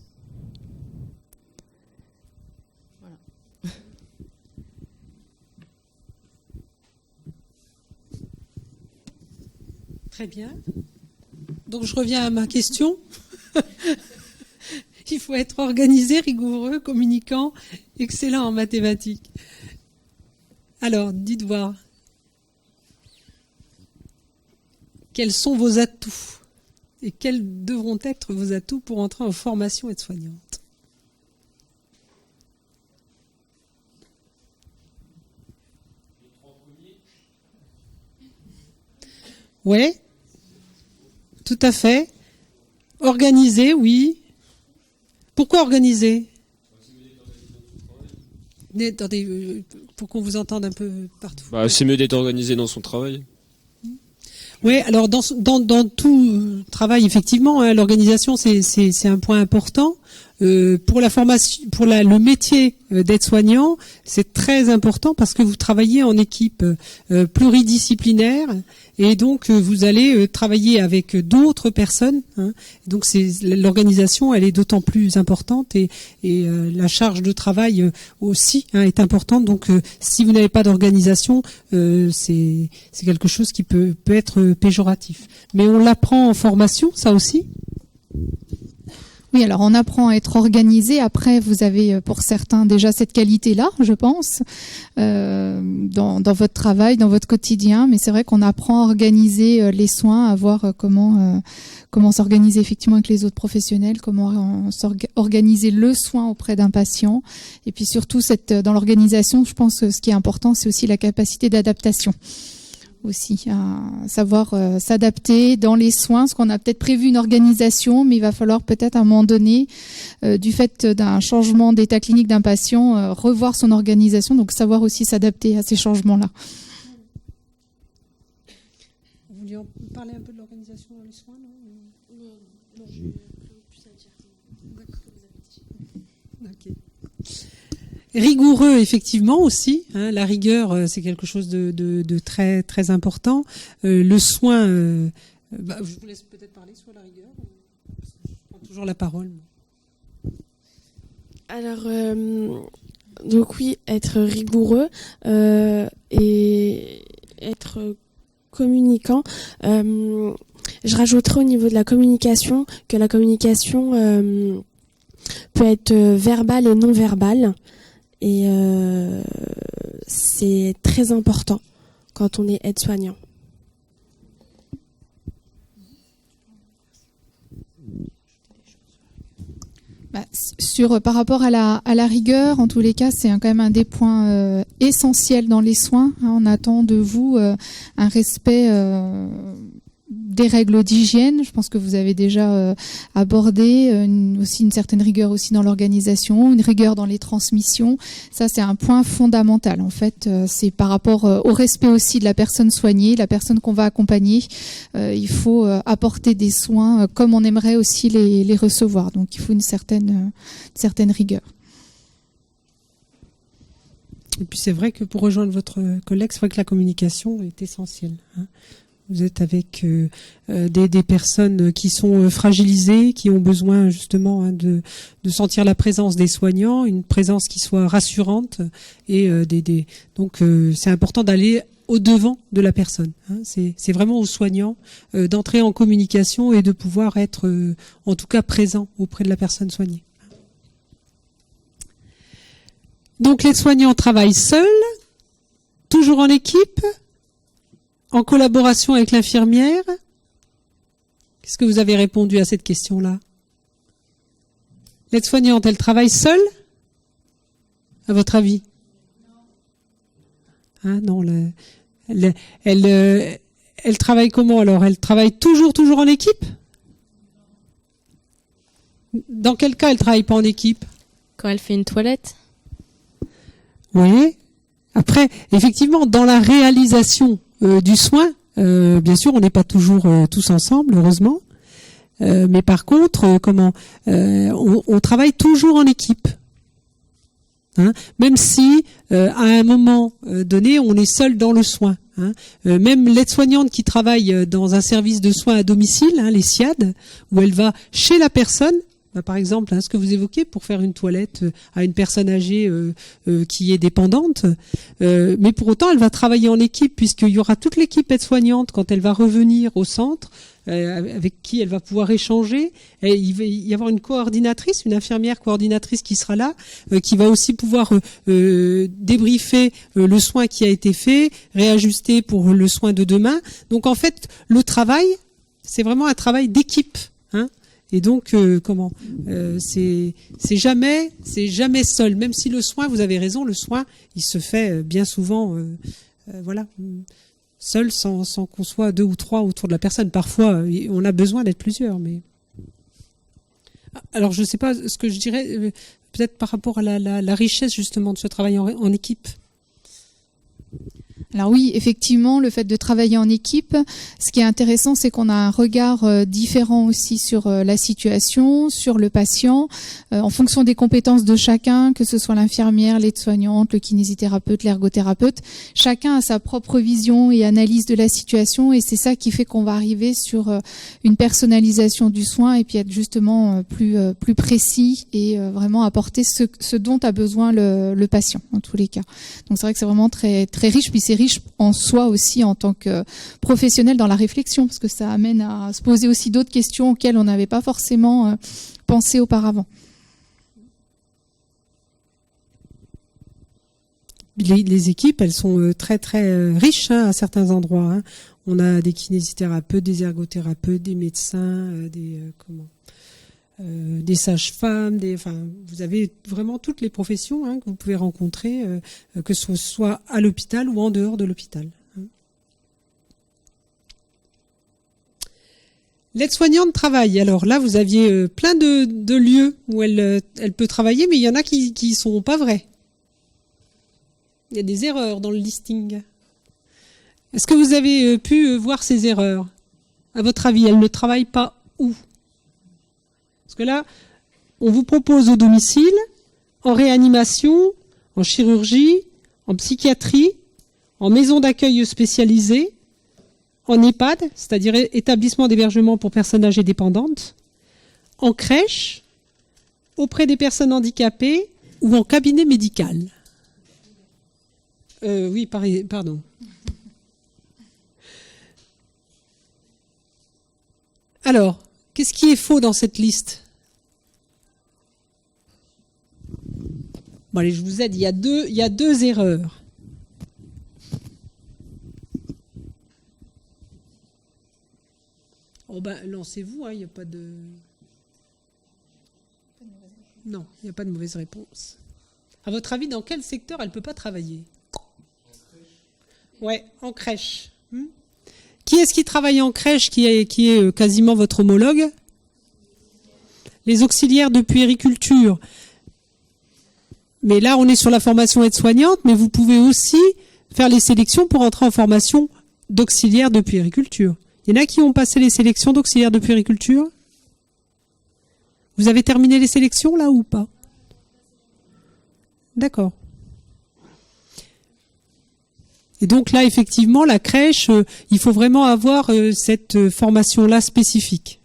Très bien. Donc je reviens à ma question. Il faut être organisé, rigoureux, communicant, excellent en mathématiques. Alors, dites voir. Quels sont vos atouts? Et quels devront être vos atouts pour entrer en formation aide-soignante? Ouais, tout à fait. Organiser, oui. Pourquoi organiser? Attendez, pour qu'on vous entende un peu partout. C'est mieux d'être organisé dans son travail. Oui, alors dans tout travail, effectivement, hein, l'organisation c'est un point important. Pour la formation, pour le métier d'aide-soignant, c'est très important parce que vous travaillez en équipe pluridisciplinaire et donc vous allez travailler avec d'autres personnes. Hein, donc l'organisation, elle est d'autant plus importante et la charge de travail aussi est importante. Donc si vous n'avez pas d'organisation, c'est quelque chose qui peut être péjoratif. Mais on l'apprend en formation, ça aussi. Oui, alors on apprend à être organisé. Après, vous avez pour certains déjà cette qualité-là, je pense, dans votre travail, dans votre quotidien. Mais c'est vrai qu'on apprend à organiser les soins, à voir comment s'organiser effectivement avec les autres professionnels, comment organiser le soin auprès d'un patient. Et puis surtout, dans l'organisation, je pense que ce qui est important, c'est aussi la capacité d'adaptation. Aussi à savoir s'adapter dans les soins, parce qu'on a peut-être prévu une organisation, mais il va falloir peut-être à un moment donné, du fait d'un changement d'état clinique d'un patient, revoir son organisation, donc savoir aussi s'adapter à ces changements-là. Vous vouliez parler un peu de l'organisation dans les soins, non? Non, j'ai plus à dire. Ok. Rigoureux, effectivement aussi. Hein, la rigueur, c'est quelque chose de très très important. Le soin, je vous laisse peut-être parler sur la rigueur. Parce que je prends toujours la parole. Alors, donc oui, être rigoureux et être communicant. Je rajouterai au niveau de la communication que la communication peut être verbale et non verbale. Et c'est très important quand on est aide-soignant. Par rapport à la rigueur, en tous les cas, c'est quand même un des points essentiels dans les soins. On attend de vous un respect des règles d'hygiène. Je pense que vous avez déjà abordé aussi une certaine rigueur aussi dans l'organisation, une rigueur dans les transmissions. Ça, c'est un point fondamental. En fait, c'est par rapport au respect aussi de la personne soignée, la personne qu'on va accompagner. Il faut apporter des soins comme on aimerait aussi les recevoir. Donc, il faut une certaine rigueur. Et puis, c'est vrai que pour rejoindre votre collègue, c'est vrai que la communication est essentielle. Hein. Vous êtes avec des personnes qui sont fragilisées, qui ont besoin justement de sentir la présence des soignants, une présence qui soit rassurante. Et donc c'est important d'aller au-devant de la personne. Hein. C'est vraiment aux soignants d'entrer en communication et de pouvoir être en tout cas présent auprès de la personne soignée. Donc les soignants travaillent seuls, toujours en équipe, en collaboration avec l'infirmière. Qu'est-ce que vous avez répondu à cette question-là? L'aide-soignante, elle travaille seule? À votre avis? Hein, non, elle travaille comment alors? Elle travaille toujours en équipe? Dans quel cas elle travaille pas en équipe? Quand elle fait une toilette? Oui. Après, effectivement, dans la réalisation du soin, bien sûr, on n'est pas toujours tous ensemble, heureusement. Mais par contre, on travaille toujours en équipe. Hein, même si, à un moment donné, on est seul dans le soin. Hein. Même l'aide-soignante qui travaille dans un service de soins à domicile, hein, les SIAD, où elle va chez la personne, par exemple, ce que vous évoquez, pour faire une toilette à une personne âgée qui est dépendante. Mais pour autant, elle va travailler en équipe, puisqu'il y aura toute l'équipe aide-soignante quand elle va revenir au centre, avec qui elle va pouvoir échanger. Et il va y avoir une coordinatrice, une infirmière coordinatrice qui sera là, qui va aussi pouvoir débriefer le soin qui a été fait, réajuster pour le soin de demain. Donc en fait, le travail, c'est vraiment un travail d'équipe. Hein. Et donc, c'est jamais seul. Même si le soin, vous avez raison, le soin, il se fait bien souvent, seul sans qu'on soit 2 ou 3 autour de la personne. Parfois, on a besoin d'être plusieurs. Mais alors, je ne sais pas ce que je dirais, peut-être par rapport à la richesse justement de ce travail en équipe. Alors oui, effectivement, le fait de travailler en équipe, ce qui est intéressant, c'est qu'on a un regard différent aussi sur la situation, sur le patient, en fonction des compétences de chacun, que ce soit l'infirmière, l'aide-soignante, le kinésithérapeute, l'ergothérapeute. Chacun a sa propre vision et analyse de la situation, et c'est ça qui fait qu'on va arriver sur une personnalisation du soin et puis être justement plus précis et vraiment apporter ce dont a besoin le patient, en tous les cas. Donc c'est vrai que c'est vraiment très, très riche, puis c'est riche en soi aussi en tant que professionnel dans la réflexion, parce que ça amène à se poser aussi d'autres questions auxquelles on n'avait pas forcément pensé auparavant. Les équipes, elles sont très très riches à certains endroits. On a des kinésithérapeutes, des ergothérapeutes, des médecins, des sages-femmes, vous avez vraiment toutes les professions que vous pouvez rencontrer, que ce soit à l'hôpital ou en dehors de l'hôpital. L'aide-soignante travaille. Alors là, vous aviez plein de lieux où elle peut travailler, mais il y en a qui sont pas vrais. Il y a des erreurs dans le listing. Est-ce que vous avez pu voir ces erreurs? À votre avis, elle ne travaille pas où? Parce que là, on vous propose au domicile, en réanimation, en chirurgie, en psychiatrie, en maison d'accueil spécialisée, en EHPAD, c'est-à-dire établissement d'hébergement pour personnes âgées dépendantes, en crèche, auprès des personnes handicapées ou en cabinet médical. Oui, pardon. Alors, qu'est-ce qui est faux dans cette liste? Bon, allez, je vous aide, il y a deux erreurs. Oh ben, lancez-vous, il n'y a pas de... Non, il n'y a pas de mauvaise réponse. À votre avis, dans quel secteur elle ne peut pas travailler? Ouais, en crèche. Qui est-ce qui travaille en crèche qui est quasiment votre homologue? Les auxiliaires de puériculture. Mais là, on est sur la formation aide-soignante, mais vous pouvez aussi faire les sélections pour entrer en formation d'auxiliaire de puériculture. Il y en a qui ont passé les sélections d'auxiliaire de puériculture? Vous avez terminé les sélections là ou pas? D'accord. Et donc là, effectivement, la crèche, il faut vraiment avoir cette formation-là spécifique.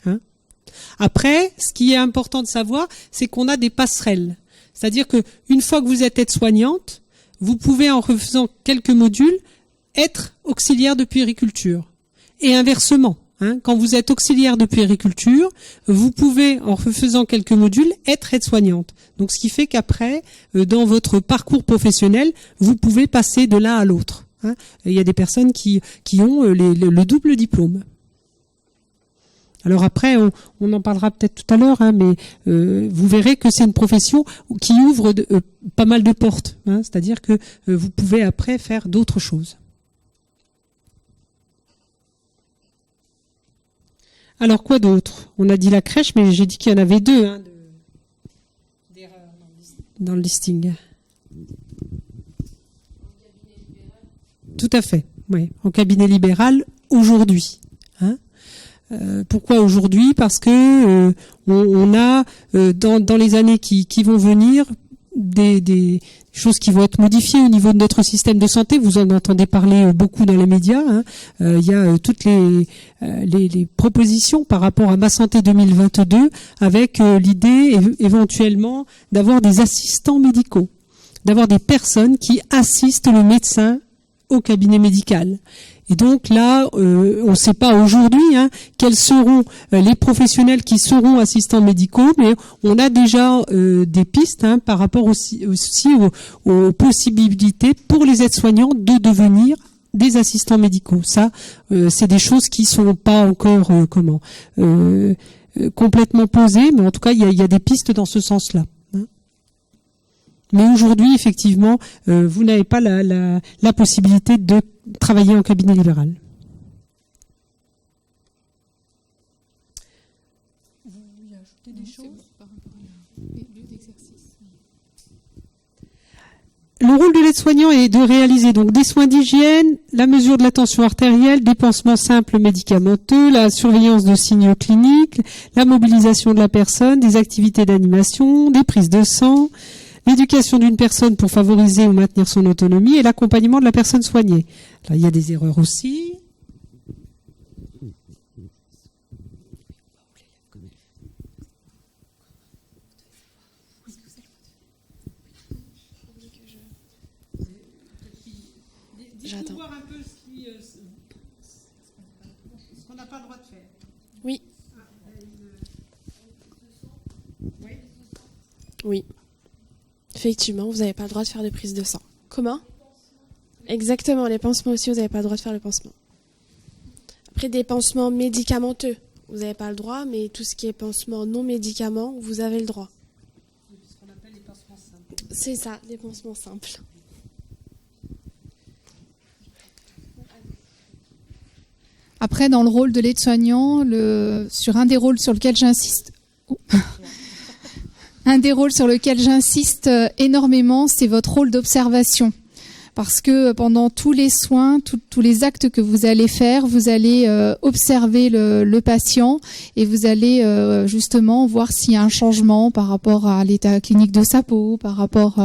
Après, ce qui est important de savoir, c'est qu'on a des passerelles. C'est-à-dire que une fois que vous êtes aide-soignante, vous pouvez, en refaisant quelques modules, être auxiliaire de puériculture. Et inversement, quand vous êtes auxiliaire de puériculture, vous pouvez, en refaisant quelques modules, être aide-soignante. Donc ce qui fait qu'après, dans votre parcours professionnel, vous pouvez passer de l'un à l'autre. Il y a des personnes qui ont le double diplôme. Alors après, on en parlera peut-être tout à l'heure, mais vous verrez que c'est une profession qui ouvre pas mal de portes. C'est-à-dire que vous pouvez après faire d'autres choses. Alors quoi d'autre? On a dit la crèche, mais j'ai dit qu'il y en avait deux d'erreurs dans le listing. Tout à fait, oui, en cabinet libéral aujourd'hui. Pourquoi aujourd'hui? Parce que on a dans les années qui vont venir des choses qui vont être modifiées au niveau de notre système de santé. Vous en entendez parler beaucoup dans les médias. Il y a toutes les propositions par rapport à Ma Santé 2022, avec l'idée éventuellement d'avoir des assistants médicaux, d'avoir des personnes qui assistent le médecin au cabinet médical. Et donc là, on ne sait pas aujourd'hui quels seront les professionnels qui seront assistants médicaux, mais on a déjà des pistes par rapport aussi aux possibilités pour les aides-soignants de devenir des assistants médicaux. Ça, c'est des choses qui sont pas encore complètement posées, mais en tout cas, il y a des pistes dans ce sens-là. Mais aujourd'hui, effectivement, vous n'avez pas la possibilité travailler en cabinet libéral. Le rôle de l'aide-soignant est de réaliser donc des soins d'hygiène, la mesure de la tension artérielle, des pansements simples médicamenteux, la surveillance de signaux cliniques, la mobilisation de la personne, des activités d'animation, des prises de sang, l'éducation d'une personne pour favoriser ou maintenir son autonomie et l'accompagnement de la personne soignée. Là, il y a des erreurs aussi. J'attends. Voir un peu ce qu'on n'a pas le droit de faire. Oui. Oui. Effectivement, vous n'avez pas le droit de faire de prise de sang. Comment ? Exactement, les pansements aussi, vous n'avez pas le droit de faire le pansement. Après, des pansements médicamenteux, vous n'avez pas le droit, mais tout ce qui est pansement non médicament, vous avez le droit. C'est ce qu'on appelle les pansements simples. C'est ça, des pansements simples. Après, dans le rôle de l'aide-soignant, sur un des rôles sur lequel j'insiste, énormément, c'est votre rôle d'observation. Parce que pendant tous les soins, tous les actes que vous allez faire, vous allez observer le patient et vous allez justement voir s'il y a un changement par rapport à l'état clinique de sa peau, par rapport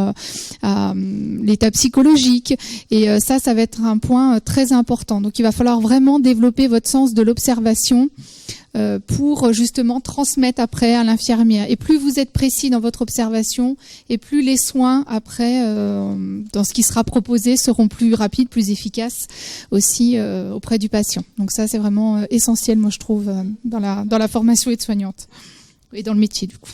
à l'état psychologique. Et ça va être un point très important. Donc il va falloir vraiment développer votre sens de l'observation pour justement transmettre après à l'infirmière. Et plus vous êtes précis dans votre observation, et plus les soins après, dans ce qui sera proposé, seront plus rapides, plus efficaces aussi auprès du patient. Donc ça, c'est vraiment essentiel, moi je trouve, dans la formation aide-soignante et dans le métier du coup.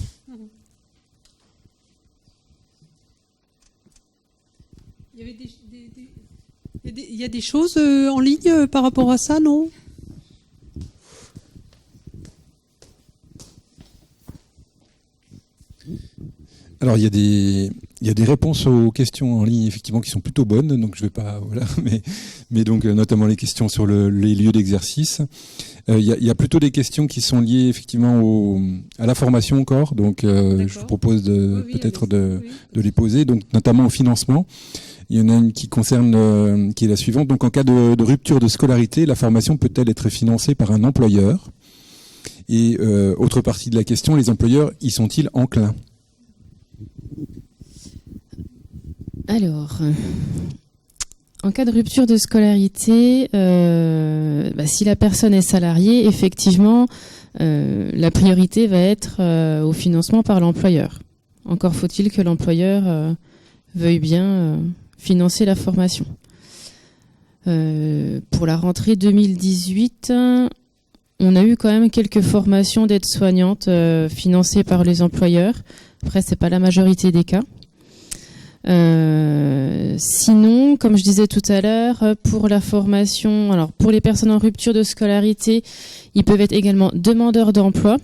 Il y a des choses en ligne par rapport à ça, non ? Alors il y a des réponses aux questions en ligne effectivement qui sont plutôt bonnes, donc je vais pas mais donc notamment les questions sur les lieux d'exercice. Il y a plutôt des questions qui sont liées effectivement à la formation encore, donc je vous propose peut-être de les poser, donc notamment au financement. Il y en a une qui concerne qui est la suivante. Donc en cas de rupture de scolarité, la formation peut-elle être financée par un employeur ? Et autre partie de la question, les employeurs y sont-ils enclins ? Alors, en cas de rupture de scolarité, si la personne est salariée, effectivement, la priorité va être au financement par l'employeur. Encore faut-il que l'employeur veuille bien financer la formation. Pour la rentrée 2018, on a eu quand même quelques formations d'aide-soignantes financées par les employeurs. Après, c'est pas la majorité des cas. Sinon, comme je disais tout à l'heure, pour la formation, alors pour les personnes en rupture de scolarité, ils peuvent être également demandeurs d'emploi,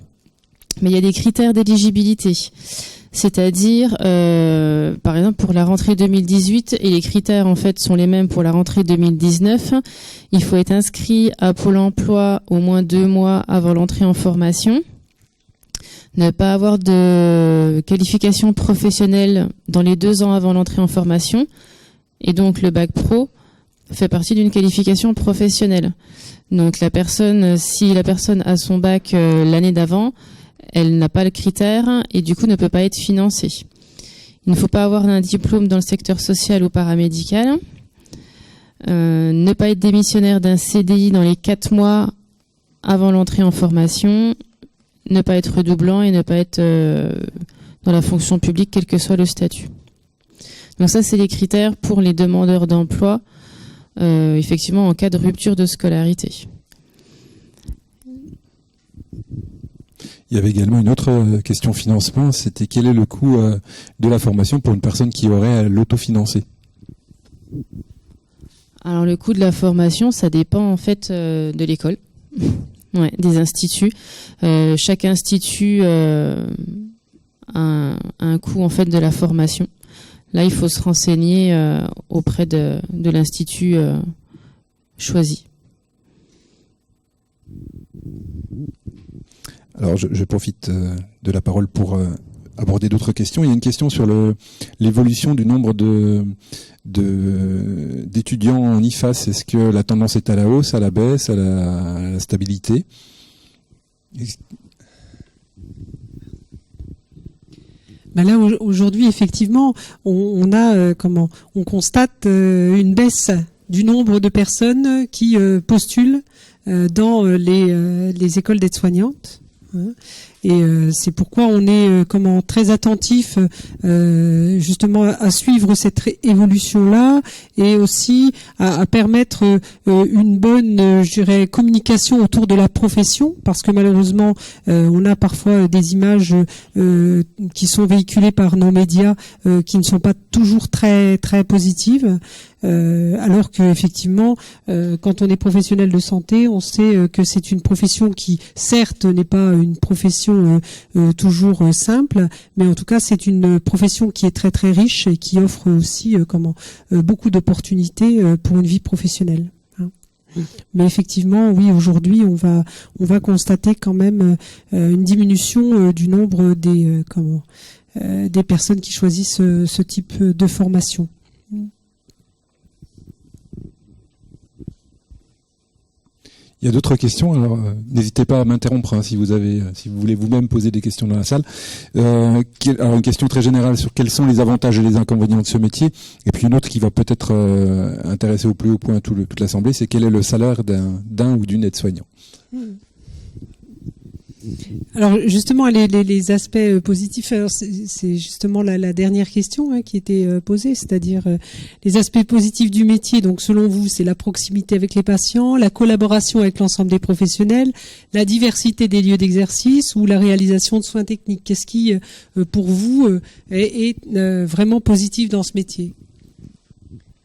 mais il y a des critères d'éligibilité. C'est-à-dire, par exemple, pour la rentrée 2018, et les critères en fait sont les mêmes pour la rentrée 2019, il faut être inscrit à Pôle emploi au moins 2 mois avant l'entrée en formation. Ne pas avoir de qualification professionnelle dans les 2 ans avant l'entrée en formation. Et donc, le bac pro fait partie d'une qualification professionnelle. Donc, si la personne a son bac l'année d'avant, elle n'a pas le critère et du coup ne peut pas être financée. Il ne faut pas avoir un diplôme dans le secteur social ou paramédical. Ne pas être démissionnaire d'un CDI dans les 4 mois avant l'entrée en formation. Ne pas être redoublant et ne pas être dans la fonction publique, quel que soit le statut. Donc ça, c'est les critères pour les demandeurs d'emploi, effectivement, en cas de rupture de scolarité. Il y avait également une autre question financement, c'était quel est le coût de la formation pour une personne qui aurait à l'autofinancer ? Alors le coût de la formation, ça dépend en fait de l'école. Ouais, des instituts. Chaque institut a un coût en fait de la formation. Là, il faut se renseigner auprès de l'institut choisi. Alors, je profite de la parole pour aborder d'autres questions. Il y a une question sur l'évolution du nombre d'étudiants en IFAS. Est-ce que la tendance est à la hausse, à la baisse, à la stabilité? Ben là aujourd'hui effectivement on constate une baisse du nombre de personnes qui postulent dans les écoles d'aides-soignantes. Et c'est pourquoi on est très attentif justement à suivre cette évolution-là et aussi à permettre une bonne, communication autour de la profession, parce que malheureusement on a parfois des images qui sont véhiculées par nos médias qui ne sont pas toujours très très positives. Alors que effectivement, quand on est professionnel de santé, on sait que c'est une profession qui, certes, n'est pas une profession toujours simple, mais en tout cas, c'est une profession qui est très très riche et qui offre aussi beaucoup d'opportunités pour une vie professionnelle. Mais effectivement, oui, aujourd'hui, on va constater quand même une diminution du nombre des personnes qui choisissent ce type de formation. Il y a d'autres questions, alors n'hésitez pas à m'interrompre si vous voulez vous-même poser des questions dans la salle. Alors une question très générale sur quels sont les avantages et les inconvénients de ce métier, et puis une autre qui va peut-être intéresser au plus haut point toute l'Assemblée, c'est quel est le salaire d'un ou d'une aide-soignant. Alors justement les aspects positifs, alors c'est justement la dernière question qui était posée, c'est-à-dire les aspects positifs du métier. Donc selon vous, c'est la proximité avec les patients, la collaboration avec l'ensemble des professionnels, la diversité des lieux d'exercice ou la réalisation de soins techniques. Qu'est-ce qui pour vous est vraiment positif dans ce métier?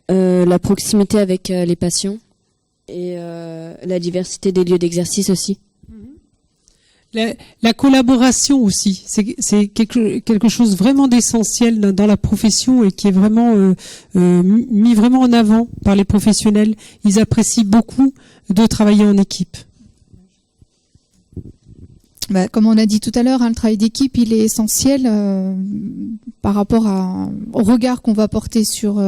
La proximité avec les patients et la diversité des lieux d'exercice aussi. La collaboration aussi, c'est quelque chose vraiment d'essentiel dans la profession et qui est vraiment mis vraiment en avant par les professionnels. Ils apprécient beaucoup de travailler en équipe. Comme on a dit tout à l'heure, le travail d'équipe, il est essentiel par rapport au regard qu'on va porter sur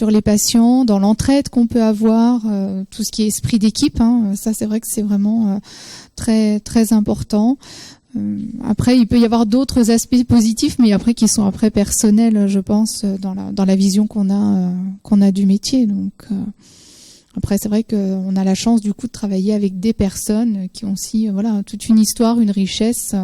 les patients, dans l'entraide qu'on peut avoir, tout ce qui est esprit d'équipe. Ça, c'est vrai que c'est vraiment très très important. Après, il peut y avoir d'autres aspects positifs, mais après qui sont personnels, je pense, dans la vision qu'on a du métier. Donc après, c'est vrai qu'on a la chance du coup de travailler avec des personnes qui ont aussi toute une histoire, une richesse,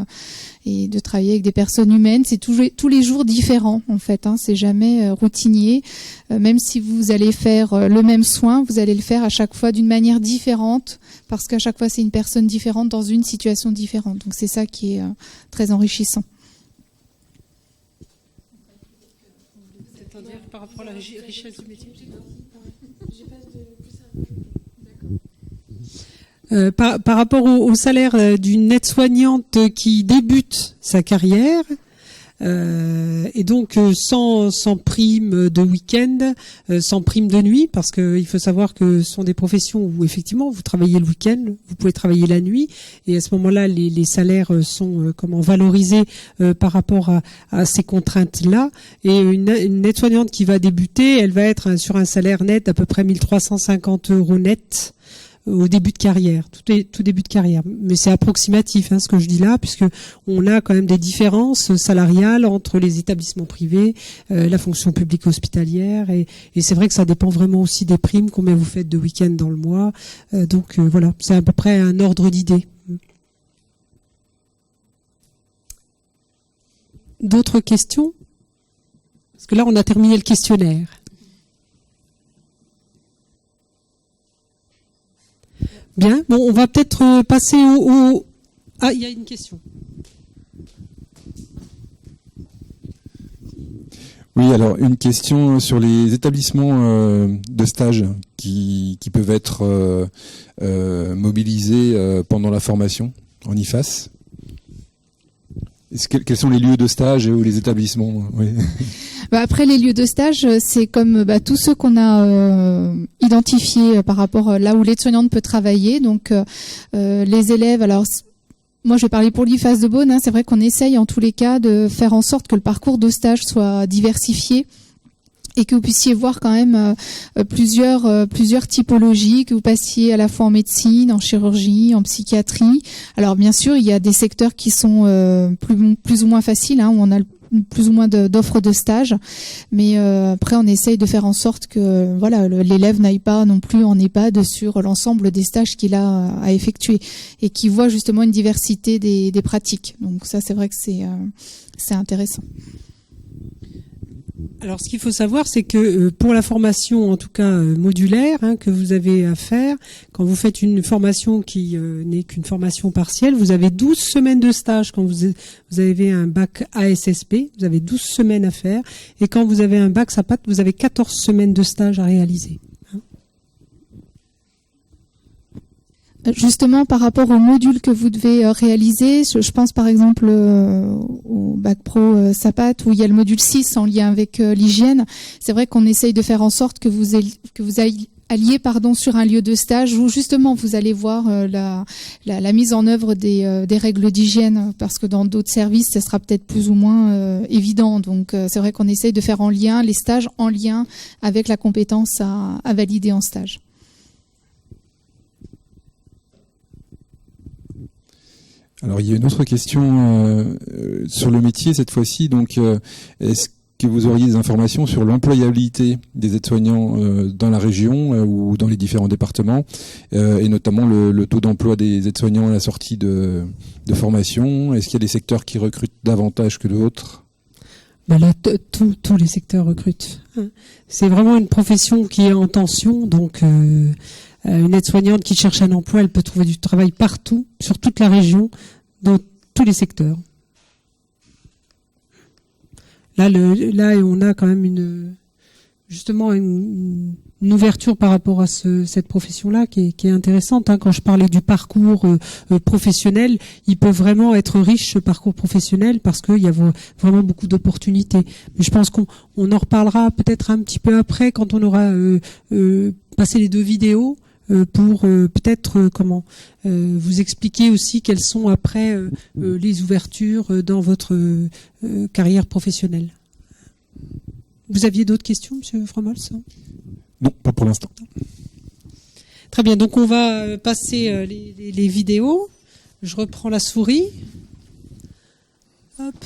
et de travailler avec des personnes humaines. C'est tous les jours différents en fait. C'est jamais routinier. Même si vous allez faire le même soin, vous allez le faire à chaque fois d'une manière différente, parce qu'à chaque fois c'est une personne différente dans une situation différente. Donc c'est ça qui est très enrichissant. C'est-à-dire par rapport à la richesse du métier. Par rapport au salaire d'une aide-soignante qui débute sa carrière, et donc sans prime de week-end, sans prime de nuit, parce que il faut savoir que ce sont des professions où effectivement vous travaillez le week-end, vous pouvez travailler la nuit, et à ce moment-là les salaires sont valorisés par rapport à ces contraintes-là. Et une aide-soignante qui va débuter, elle va être sur un salaire net d'à peu près 1 350 € net au début de carrière, tout début de carrière. Mais c'est approximatif, ce que je dis là, puisque on a quand même des différences salariales entre les établissements privés, la fonction publique hospitalière, et c'est vrai que ça dépend vraiment aussi des primes, combien vous faites de week-end dans le mois. Donc voilà, c'est à peu près un ordre d'idée. D'autres questions? Parce que là, on a terminé le questionnaire. Bien, bon, on va peut-être passer au... Ah, il y a une question. Oui, alors une question sur les établissements de stage qui peuvent être mobilisés pendant la formation en IFAS. Quels sont les lieux de stage ou les établissements? Oui. Après, les lieux de stage, c'est comme tous ceux qu'on a identifiés par rapport là où l'aide-soignante peut travailler. Donc, les élèves, alors... Moi, je vais parler pour l'IFAS de Beaune. C'est vrai qu'on essaye en tous les cas de faire en sorte que le parcours de stage soit diversifié et que vous puissiez voir quand même plusieurs typologies, que vous passiez à la fois en médecine, en chirurgie, en psychiatrie. Alors bien sûr, il y a des secteurs qui sont plus ou moins faciles, où on a plus ou moins d'offres de stage, mais après on essaye de faire en sorte que l'élève n'aille pas non plus en EHPAD sur l'ensemble des stages qu'il a à effectuer et qu'il voit justement une diversité des pratiques. Donc ça, c'est vrai que c'est intéressant. Alors, ce qu'il faut savoir, c'est que pour la formation, en tout cas modulaire, que vous avez à faire, quand vous faites une formation qui n'est qu'une formation partielle, vous avez 12 semaines de stage. Quand vous avez un bac ASSP, vous avez 12 semaines à faire. Et quand vous avez un bac SAPAT, vous avez 14 semaines de stage à réaliser. Justement, par rapport au module que vous devez réaliser, je pense par exemple au Bac Pro SAPAT où il y a le module 6 en lien avec l'hygiène. C'est vrai qu'on essaye de faire en sorte que vous alliez sur un lieu de stage où justement vous allez voir la mise en œuvre des règles d'hygiène, parce que dans d'autres services, ça sera peut-être plus ou moins évident. Donc c'est vrai qu'on essaye de faire les stages en lien avec la compétence à valider en stage. Alors, il y a une autre question sur le métier cette fois-ci. Donc, est-ce que vous auriez des informations sur l'employabilité des aides-soignants dans la région ou dans les différents départements, et notamment le taux d'emploi des aides-soignants à la sortie de formation? Est-ce qu'il y a des secteurs qui recrutent davantage que d'autres? Là, tous les secteurs recrutent. C'est vraiment une profession qui est en tension, donc une aide-soignante qui cherche un emploi, elle peut trouver du travail partout, sur toute la région, dans tous les secteurs. Là, on a quand même une ouverture par rapport à cette profession-là qui est intéressante. Quand je parlais du parcours professionnel, il peut vraiment être riche, ce parcours professionnel, parce qu'il y a vraiment beaucoup d'opportunités. Mais je pense qu'on en reparlera peut-être un petit peu après, quand on aura passé les 2 vidéos, pour peut-être vous expliquer aussi quelles sont après les ouvertures dans votre carrière professionnelle. Vous aviez d'autres questions, Monsieur Fromols? Non, pas pour l'instant. Très bien, donc on va passer les vidéos. Je reprends la souris. Hop.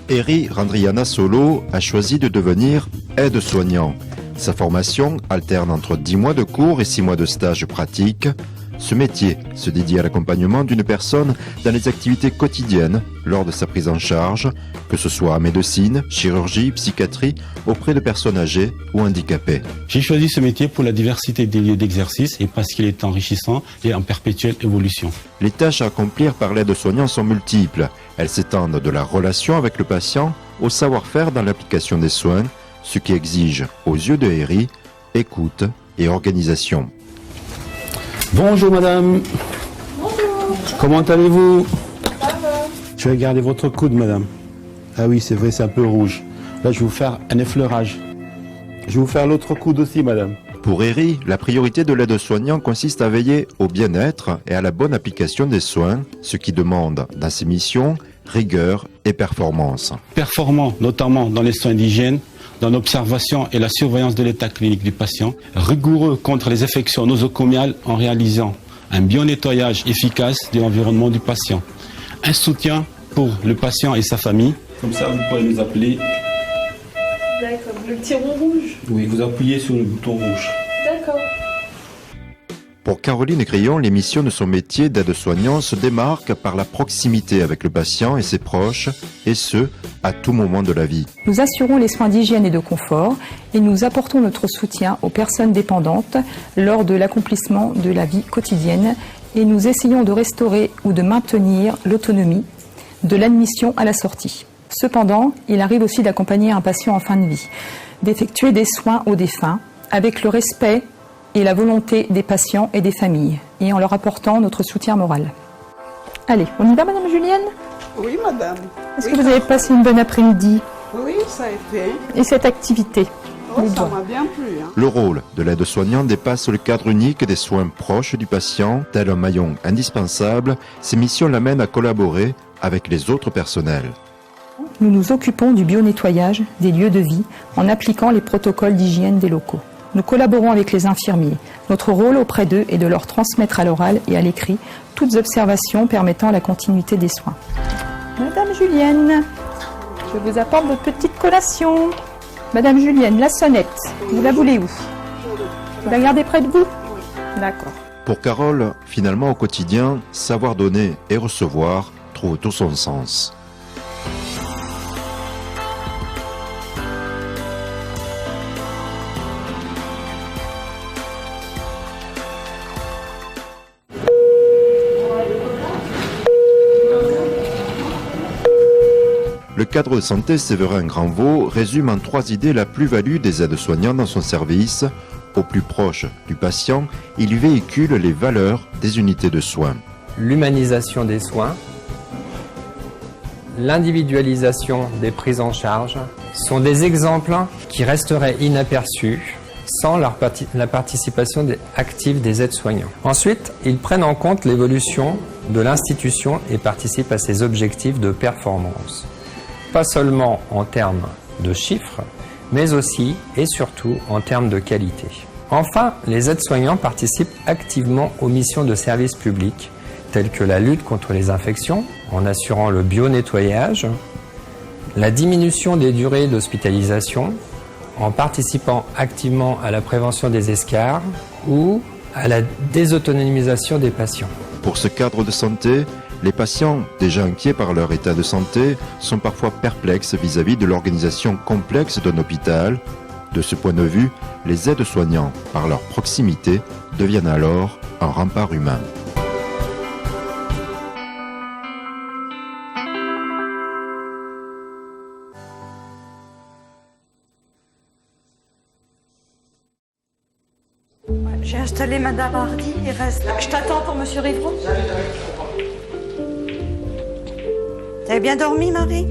Eri Randriana Solo a choisi de devenir aide-soignant. Sa formation alterne entre 10 mois de cours et 6 mois de stage pratique. Ce métier se dédie à l'accompagnement d'une personne dans les activités quotidiennes lors de sa prise en charge, que ce soit en médecine, chirurgie, psychiatrie, auprès de personnes âgées ou handicapées. J'ai choisi ce métier pour la diversité des lieux d'exercice et parce qu'il est enrichissant et en perpétuelle évolution. Les tâches à accomplir par l'aide-soignant sont multiples. Elles s'étendent de la relation avec le patient au savoir-faire dans l'application des soins, ce qui exige, aux yeux de Eri, écoute et organisation. Bonjour madame. Bonjour. Comment allez-vous? Ça va. Je vais garder votre coude madame. Ah oui, c'est vrai, c'est un peu rouge. Là, je vais vous faire un effleurage. Je vais vous faire l'autre coude aussi madame. Pour Eri, la priorité de l'aide-soignant consiste à veiller au bien-être et à la bonne application des soins, ce qui demande, dans ses missions, rigueur et performance. Performant, notamment dans les soins d'hygiène, dans l'observation et la surveillance de l'état clinique du patient. Rigoureux contre les infections nosocomiales en réalisant un bio-nettoyage efficace de l'environnement du patient. Un soutien pour le patient et sa famille. Comme ça, vous pouvez nous appeler. D'accord. Le petit rond rouge? Oui, vous appuyez sur le bouton rouge. D'accord. Pour Caroline Grillon, les missions de son métier d'aide-soignant se démarquent par la proximité avec le patient et ses proches, et ce, à tout moment de la vie. Nous assurons les soins d'hygiène et de confort et nous apportons notre soutien aux personnes dépendantes lors de l'accomplissement de la vie quotidienne et nous essayons de restaurer ou de maintenir l'autonomie de l'admission à la sortie. Cependant, il arrive aussi d'accompagner un patient en fin de vie, d'effectuer des soins aux défunts avec le respect et la volonté des patients et des familles, et en leur apportant notre soutien moral. Allez, on y va, Madame Julienne ? Oui, madame. Est-ce que vous avez passé une bonne après-midi ? Oui, ça a été. Et cette activité ? Ça m'a bien plu. Le rôle de l'aide-soignant dépasse le cadre unique des soins proches du patient, tel un maillon indispensable. Ces missions l'amènent à collaborer avec les autres personnels. Nous nous occupons du bio-nettoyage des lieux de vie en appliquant les protocoles d'hygiène des locaux. Nous collaborons avec les infirmiers. Notre rôle auprès d'eux est de leur transmettre à l'oral et à l'écrit toutes observations permettant la continuité des soins. Madame Julienne, je vous apporte votre petite collation. Madame Julienne, la sonnette, vous la voulez où ? Vous la gardez près de vous ? D'accord. Pour Carole, finalement au quotidien, savoir donner et recevoir trouve tout son sens. Le cadre de santé Séverin Granvaux résume en 3 idées la plus-value des aides-soignants dans son service. Au plus proche du patient, il véhicule les valeurs des unités de soins. L'humanisation des soins, l'individualisation des prises en charge sont des exemples qui resteraient inaperçus sans la participation active des aides-soignants. Ensuite, ils prennent en compte l'évolution de l'institution et participent à ses objectifs de performance. Pas seulement en termes de chiffres, mais aussi et surtout en termes de qualité. Enfin, les aides-soignants participent activement aux missions de service public, telles que la lutte contre les infections, en assurant le bio-nettoyage, la diminution des durées d'hospitalisation, en participant activement à la prévention des escarres ou à la désautonomisation des patients. Pour ce cadre de santé, les patients, déjà inquiets par leur état de santé, sont parfois perplexes vis-à-vis de l'organisation complexe d'un hôpital. De ce point de vue, les aides-soignants, par leur proximité, deviennent alors un rempart humain. J'ai installé Madame Hardy, il reste. Je t'attends pour Monsieur Rivron. T'avais bien dormi, Marie?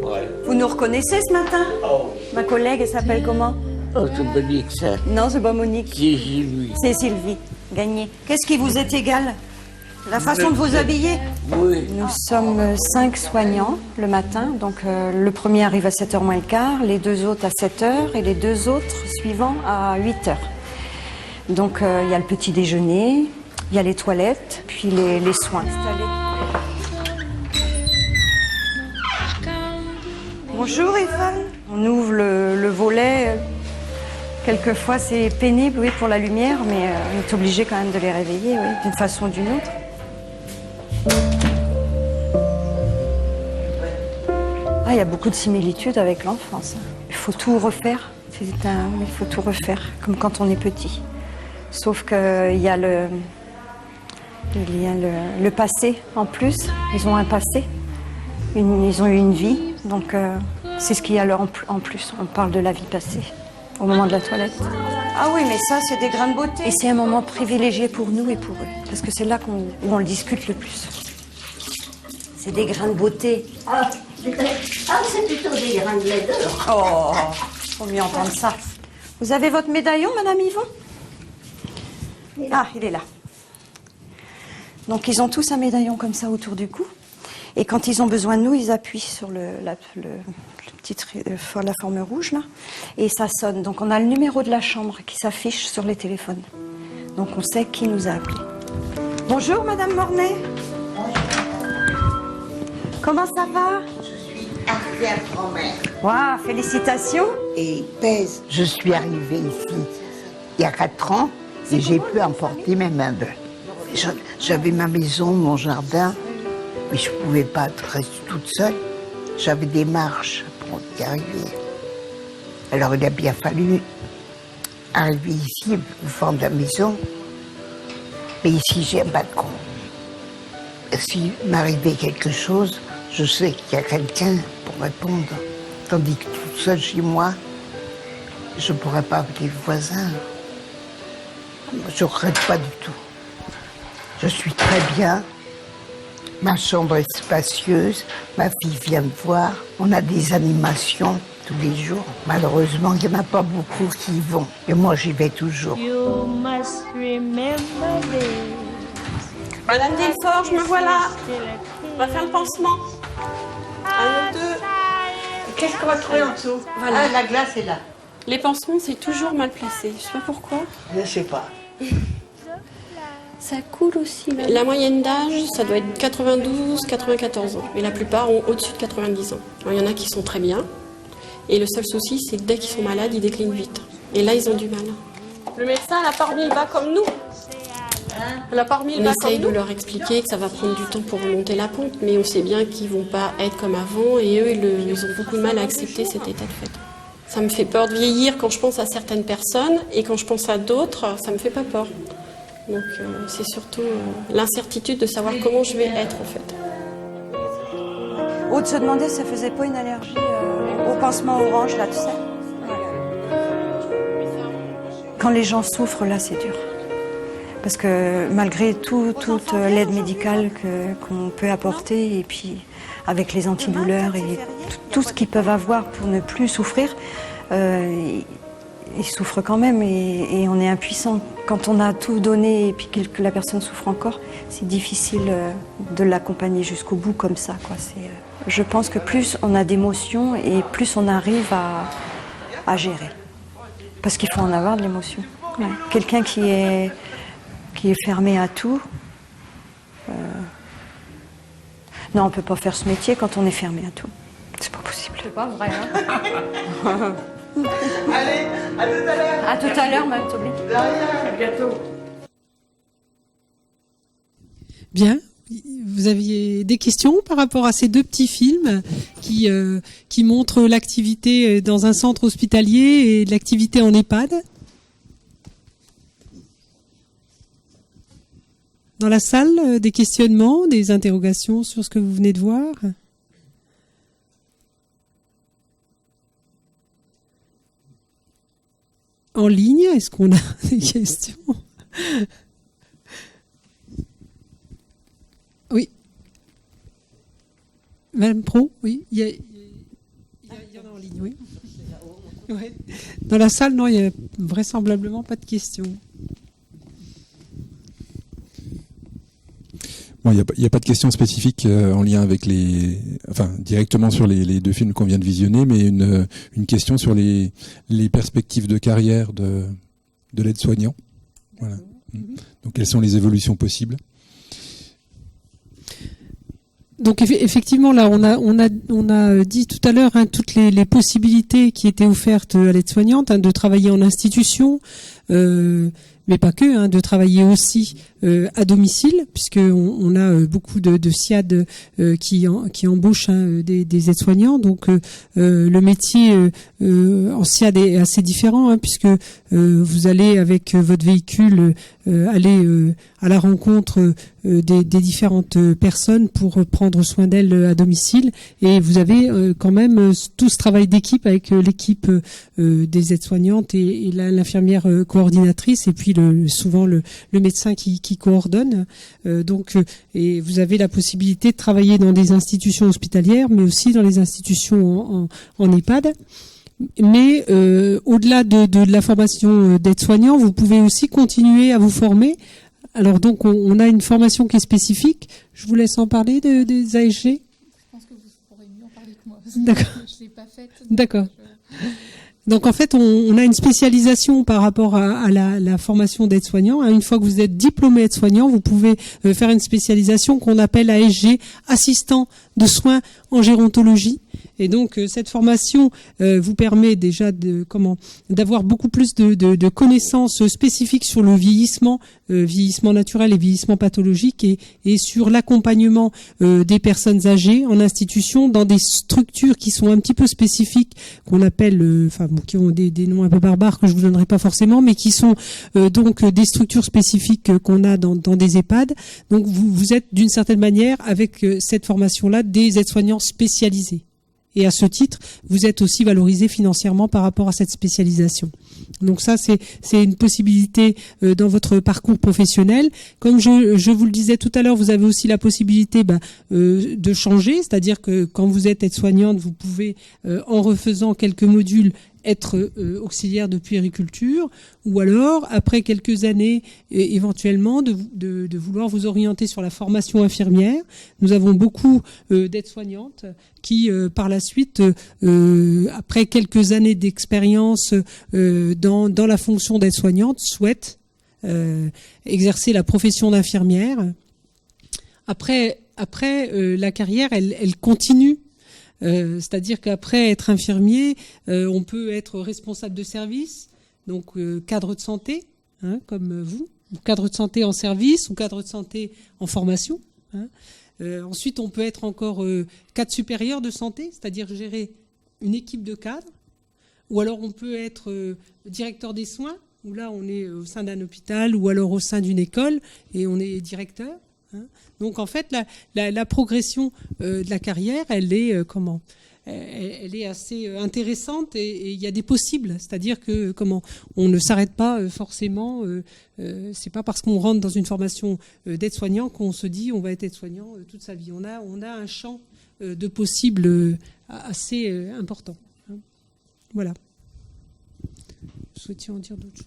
Ouais. Vous nous reconnaissez ce matin? Oh. Ma collègue, elle s'appelle comment? Oh, c'est Monique, ça. Non, c'est pas Monique. C'est Sylvie. C'est Sylvie. Gagné. Qu'est-ce qui vous est égal? La façon de vous habiller? Oui. Nous sommes 5 soignants le matin. Donc le premier arrive à 7h moins le quart, les 2 autres à 7h et les 2 autres suivants à 8h. Donc il y a le petit déjeuner, il y a les toilettes, puis les soins. Bonjour Yvonne. On ouvre le volet. Quelquefois c'est pénible, oui, pour la lumière, mais on est obligé quand même de les réveiller, oui, d'une façon ou d'une autre. Ah, il y a beaucoup de similitudes avec l'enfance. Il faut tout refaire. Il faut tout refaire, comme quand on est petit. Sauf qu'il y a le passé en plus. Ils ont un passé. Ils ont eu une vie. Donc c'est ce qu'il y a en plus. On parle de la vie passée au moment de la toilette. Ah oui, mais ça, c'est des grains de beauté. Et c'est un moment privilégié pour nous et pour eux. Parce que c'est là où on le discute le plus. C'est des grains de beauté. Ah, c'est plutôt des grains de laideur. Oh, faut mieux entendre ça. Vous avez votre médaillon, Madame Yvon? Ah, il est là. Donc, ils ont tous un médaillon comme ça autour du cou. Et quand ils ont besoin de nous, ils appuient sur la forme rouge, là. Et ça sonne. Donc, on a le numéro de la chambre qui s'affiche sur les téléphones. Donc, on sait qui nous a appelés. Bonjour, Madame Mornay. Comment ça va? Je suis arrière-grand-mère. Waouh, félicitations. Et pèse. Je suis arrivée ici il y a 4 ans et j'ai pu emporter mes meubles. J'avais ma maison, mon jardin, mais je ne pouvais pas rester toute seule. J'avais des marches pour y arriver. Alors il a bien fallu arriver ici, au fond de la maison. Mais ici, j'ai un balcon. S'il m'arrivait quelque chose, je sais qu'il y a quelqu'un pour répondre. Tandis que toute seule chez moi, je ne pourrais pas avec les voisins. Je ne regrette pas du tout. Je suis très bien. Ma chambre est spacieuse. Ma fille vient me voir. On a des animations tous les jours. Malheureusement, il n'y en a pas beaucoup qui y vont. Et moi, j'y vais toujours. You must remember this. Madame Delfort, je me vois là. On va faire le pansement. 1, 2. Qu'est-ce qu'on va trouver en dessous? Voilà. Ah, la glace est là. Les pansements, c'est toujours mal placé. Je sais pas pourquoi. Je ne sais pas. Ça coule aussi. Là. La moyenne d'âge, ça doit être 92, 94 ans. Mais la plupart ont au-dessus de 90 ans. Alors, il y en a qui sont très bien. Et le seul souci, c'est que dès qu'ils sont malades, ils déclinent vite. Et là, ils ont du mal. Le médecin, elle n'a pas remis le bas comme nous. Elle n'a pas remis le bas comme nous. On essaye de leur expliquer que ça va prendre du temps pour remonter la pente. Mais on sait bien qu'ils ne vont pas être comme avant. Et eux, ils ont beaucoup de mal à accepter cet état de fait. Ça me fait peur de vieillir quand je pense à certaines personnes. Et quand je pense à d'autres, ça ne me fait pas peur. Donc c'est surtout l'incertitude de savoir comment je vais être en fait. Aude se demandait si ça faisait pas une allergie au pansement orange là, tu sais. Quand les gens souffrent là, c'est dur. Parce que malgré toute l'aide médicale qu'on peut apporter et puis avec les antidouleurs et tout ce qu'ils peuvent avoir pour ne plus souffrir, ils souffrent quand même et on est impuissant. Quand on a tout donné et puis que la personne souffre encore, c'est difficile de l'accompagner jusqu'au bout comme ça, quoi. Je pense que plus on a d'émotions et plus on arrive à gérer. Parce qu'il faut en avoir de l'émotion. Ouais. Quelqu'un qui est fermé à tout, non, on ne peut pas faire ce métier quand on est fermé à tout. C'est pas possible. C'est pas vrai, hein. Allez, à tout à l'heure. À tout à l'heure, Mme Tobly. À bientôt. Bien. Vous aviez des questions par rapport à ces deux petits films qui montrent l'activité dans un centre hospitalier et l'activité en EHPAD? Dans la salle, des questionnements, des interrogations sur ce que vous venez de voir? En ligne, est-ce qu'on a des questions? Oui. Madame Pro, oui. Il y en a en ligne, oui. Ouais. Dans la salle, non, il n'y a vraisemblablement pas de questions. Bon, il n'y a pas de questions spécifiques en lien avec directement sur les deux films qu'on vient de visionner, mais une question sur les perspectives de carrière de l'aide-soignant. Voilà. Donc, quelles sont les évolutions possibles? Donc effectivement, là, on a dit tout à l'heure toutes les possibilités qui étaient offertes à l'aide-soignante, de travailler en institution, mais pas que, de travailler aussi à domicile, puisque on a beaucoup de SIAD qui embauchent des aides-soignants. Donc le métier en SIAD est assez différent, puisque vous allez avec votre véhicule aller à la rencontre des différentes personnes pour prendre soin d'elles à domicile, et vous avez quand même tout ce travail d'équipe avec l'équipe des aides-soignantes et l'infirmière coordinatrice, et puis souvent le médecin qui coordonne. Et vous avez la possibilité de travailler dans des institutions hospitalières, mais aussi dans les institutions en EHPAD. Mais au-delà de la formation d'aide-soignant, vous pouvez aussi continuer à vous former. Alors donc on a une formation qui est spécifique. Je vous laisse en parler des ASG. Je pense que vous pourrez mieux en parler que moi. D'accord. Je l'ai pas faite. D'accord. Donc en fait, on a une spécialisation par rapport à la formation d'aide-soignant. Une fois que vous êtes diplômé aide-soignant, vous pouvez faire une spécialisation qu'on appelle ASG, assistant de soins en gérontologie. Et donc cette formation vous permet déjà d'avoir beaucoup plus de connaissances spécifiques sur le vieillissement naturel et vieillissement pathologique, et sur l'accompagnement des personnes âgées en institution dans des structures qui sont un petit peu spécifiques, qu'on appelle, qui ont des noms un peu barbares que je vous donnerai pas forcément, mais qui sont donc des structures spécifiques qu'on a dans des EHPAD. Donc vous êtes d'une certaine manière avec cette formation-là des aides-soignants spécialisés. Et à ce titre, vous êtes aussi valorisé financièrement par rapport à cette spécialisation. Donc ça, c'est une possibilité dans votre parcours professionnel. Comme je vous le disais tout à l'heure, vous avez aussi la possibilité de changer, c'est-à-dire que quand vous êtes aide-soignante, vous pouvez, en refaisant quelques modules, être auxiliaire de puériculture, ou alors, après quelques années, éventuellement, de vouloir vous orienter sur la formation infirmière. Nous avons beaucoup d'aides-soignantes qui, par la suite, après quelques années d'expérience dans la fonction d'aide-soignante, souhaitent exercer la profession d'infirmière. Après la carrière, elle continue. C'est-à-dire qu'après être infirmier, on peut être responsable de service, donc cadre de santé, comme vous, ou cadre de santé en service, ou cadre de santé en formation. Ensuite, on peut être encore cadre supérieur de santé, c'est-à-dire gérer une équipe de cadres, ou alors on peut être directeur des soins, où là on est au sein d'un hôpital, ou alors au sein d'une école, et on est directeur. Donc en fait, la progression de la carrière, elle est elle est assez intéressante et il y a des possibles. C'est-à-dire que on ne s'arrête pas forcément. C'est pas parce qu'on rentre dans une formation d'aide-soignant qu'on se dit on va être aide-soignant toute sa vie. On a un champ de possibles assez important. Voilà. Vous souhaitiez en dire d'autres choses?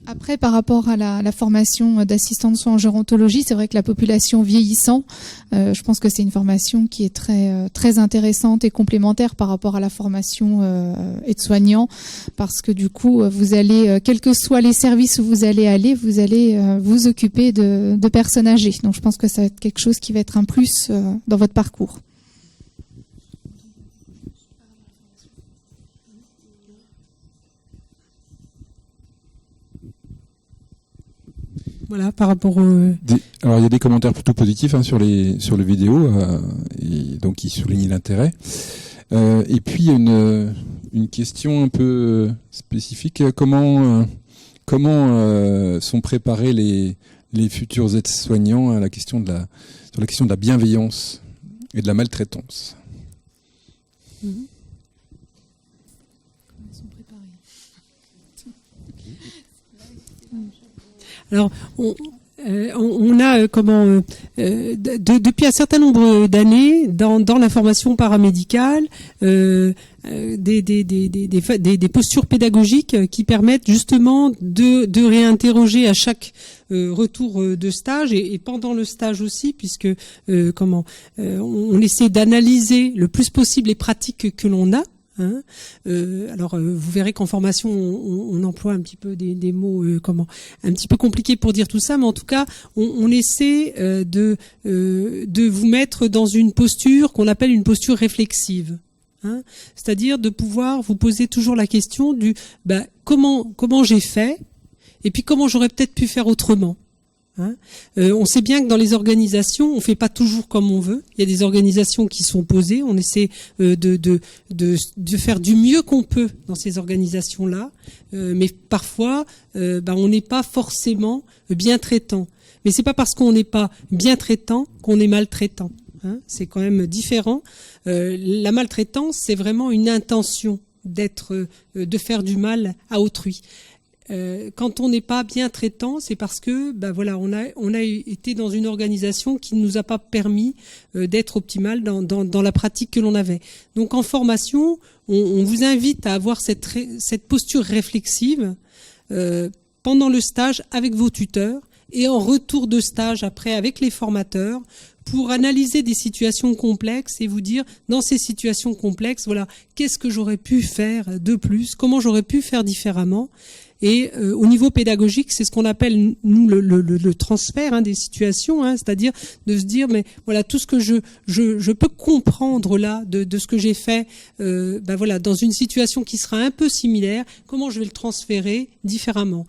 Après, par rapport à la formation d'assistant de soins en gérontologie, c'est vrai que la population vieillissant, je pense que c'est une formation qui est très intéressante et complémentaire par rapport à la formation aide-soignant, parce que du coup, vous allez, quels que soient les services où vous allez vous occuper de personnes âgées. Donc, je pense que ça va être quelque chose qui va être un plus dans votre parcours. Voilà, par rapport alors il y a des commentaires plutôt positifs sur les vidéos et donc qui soulignent l'intérêt. Et puis il y a une question un peu spécifique. Comment sont préparés les futurs aides-soignants à la question de la bienveillance et de la maltraitance? Alors, on a depuis un certain nombre d'années dans la formation paramédicale des postures pédagogiques qui permettent justement de réinterroger à chaque retour de stage et pendant le stage aussi, puisque on essaie d'analyser le plus possible les pratiques que l'on a. Alors vous verrez qu'en formation on emploie un petit peu des mots un petit peu compliqués pour dire tout ça, mais en tout cas on essaie de vous mettre dans une posture qu'on appelle une posture réflexive, c'est-à-dire de pouvoir vous poser toujours la question du comment j'ai fait et puis comment j'aurais peut-être pu faire autrement. On sait bien que dans les organisations, on fait pas toujours comme on veut. Il y a des organisations qui sont posées. On essaie de faire du mieux qu'on peut dans ces organisations-là, mais parfois, on n'est pas forcément bien traitant. Mais c'est pas parce qu'on n'est pas bien traitant qu'on est maltraitant. C'est quand même différent. La maltraitance, c'est vraiment une intention de faire du mal à autrui. Quand on n'est pas bien traitant, c'est parce que on a été dans une organisation qui ne nous a pas permis d'être optimal dans la pratique que l'on avait. Donc en formation, on vous invite à avoir cette posture réflexive pendant le stage avec vos tuteurs et en retour de stage après avec les formateurs pour analyser des situations complexes et vous dire, dans ces situations complexes, qu'est-ce que j'aurais pu faire de plus, comment j'aurais pu faire différemment. Et au niveau pédagogique, c'est ce qu'on appelle nous le transfert des situations, c'est-à-dire de se dire tout ce que je peux comprendre là de ce que j'ai fait, dans une situation qui sera un peu similaire, comment je vais le transférer différemment.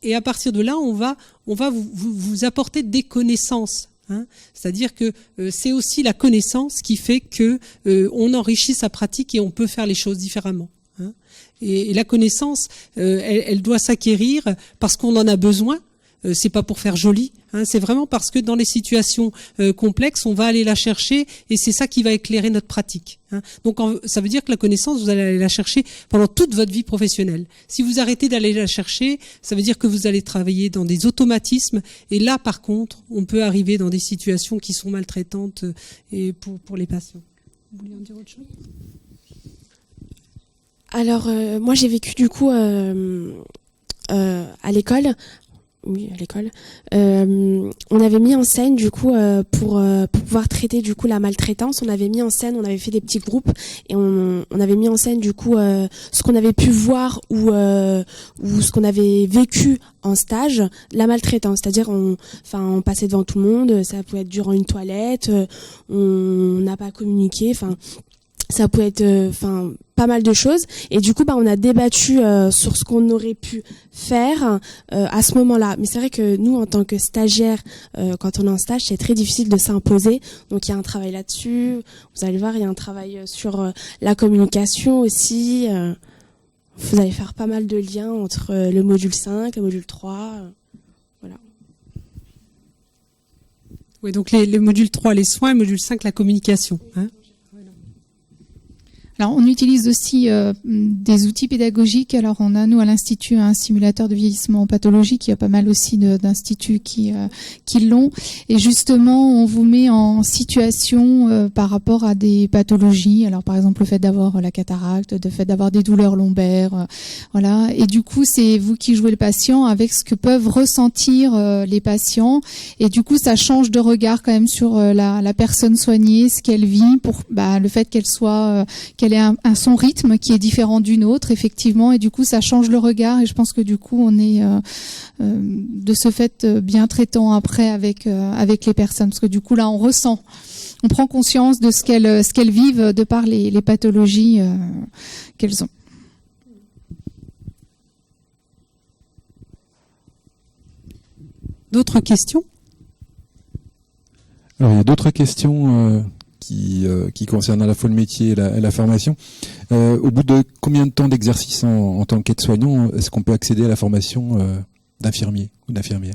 Et à partir de là, on va vous apporter des connaissances. C'est-à-dire que c'est aussi la connaissance qui fait que on enrichit sa pratique et on peut faire les choses différemment. Et la connaissance, elle doit s'acquérir parce qu'on en a besoin, c'est pas pour faire joli, hein, c'est vraiment parce que dans les situations complexes, on va aller la chercher et c'est ça qui va éclairer notre pratique. Hein. Donc ça veut dire que la connaissance, vous allez aller la chercher pendant toute votre vie professionnelle. Si vous arrêtez d'aller la chercher, ça veut dire que vous allez travailler dans des automatismes et là, par contre, on peut arriver dans des situations qui sont maltraitantes et pour les patients. Vous voulez en dire autre chose ? Alors, moi, j'ai vécu du coup à l'école. Oui, à l'école. On avait mis en scène du coup pour pouvoir traiter du coup la maltraitance. On avait mis en scène, on avait fait des petits groupes et on avait mis en scène du coup ce qu'on avait pu voir ou ce qu'on avait vécu en stage, la maltraitance. C'est-à-dire, on passait devant tout le monde. Ça pouvait être durant une toilette. On n'a pas communiqué. Enfin. Ça peut être pas mal de choses et du coup on a débattu sur ce qu'on aurait pu faire à ce moment-là. Mais c'est vrai que nous en tant que stagiaires quand on est en stage, c'est très difficile de s'imposer. Donc il y a un travail là-dessus. Vous allez voir, il y a un travail sur la communication aussi. Vous allez faire pas mal de liens entre le module 5, le module 3 voilà. Oui, donc les modules 3 les soins, le module 5 la communication, hein. Alors, on utilise aussi des outils pédagogiques. Alors, on a, nous, à l'Institut, un simulateur de vieillissement pathologique. Il y a pas mal aussi d'instituts qui l'ont. Et justement, on vous met en situation par rapport à des pathologies. Alors, par exemple, le fait d'avoir la cataracte, le fait d'avoir des douleurs lombaires, voilà. Et du coup, c'est vous qui jouez le patient avec ce que peuvent ressentir les patients. Et du coup, ça change de regard quand même sur la personne soignée, ce qu'elle vit, pour le fait qu'elle soit qu'elle ait son rythme qui est différent d'une autre, effectivement, et du coup ça change le regard, et je pense que du coup on est de ce fait bien traitant après avec les personnes, parce que du coup là on prend conscience de ce qu'elles vivent de par les pathologies qu'elles ont. D'autres questions ? Alors il y a d'autres questions qui concerne à la fois le métier et la formation. Au bout de combien de temps d'exercice en tant qu'aide-soignant, est-ce qu'on peut accéder à la formation d'infirmier ou d'infirmière ?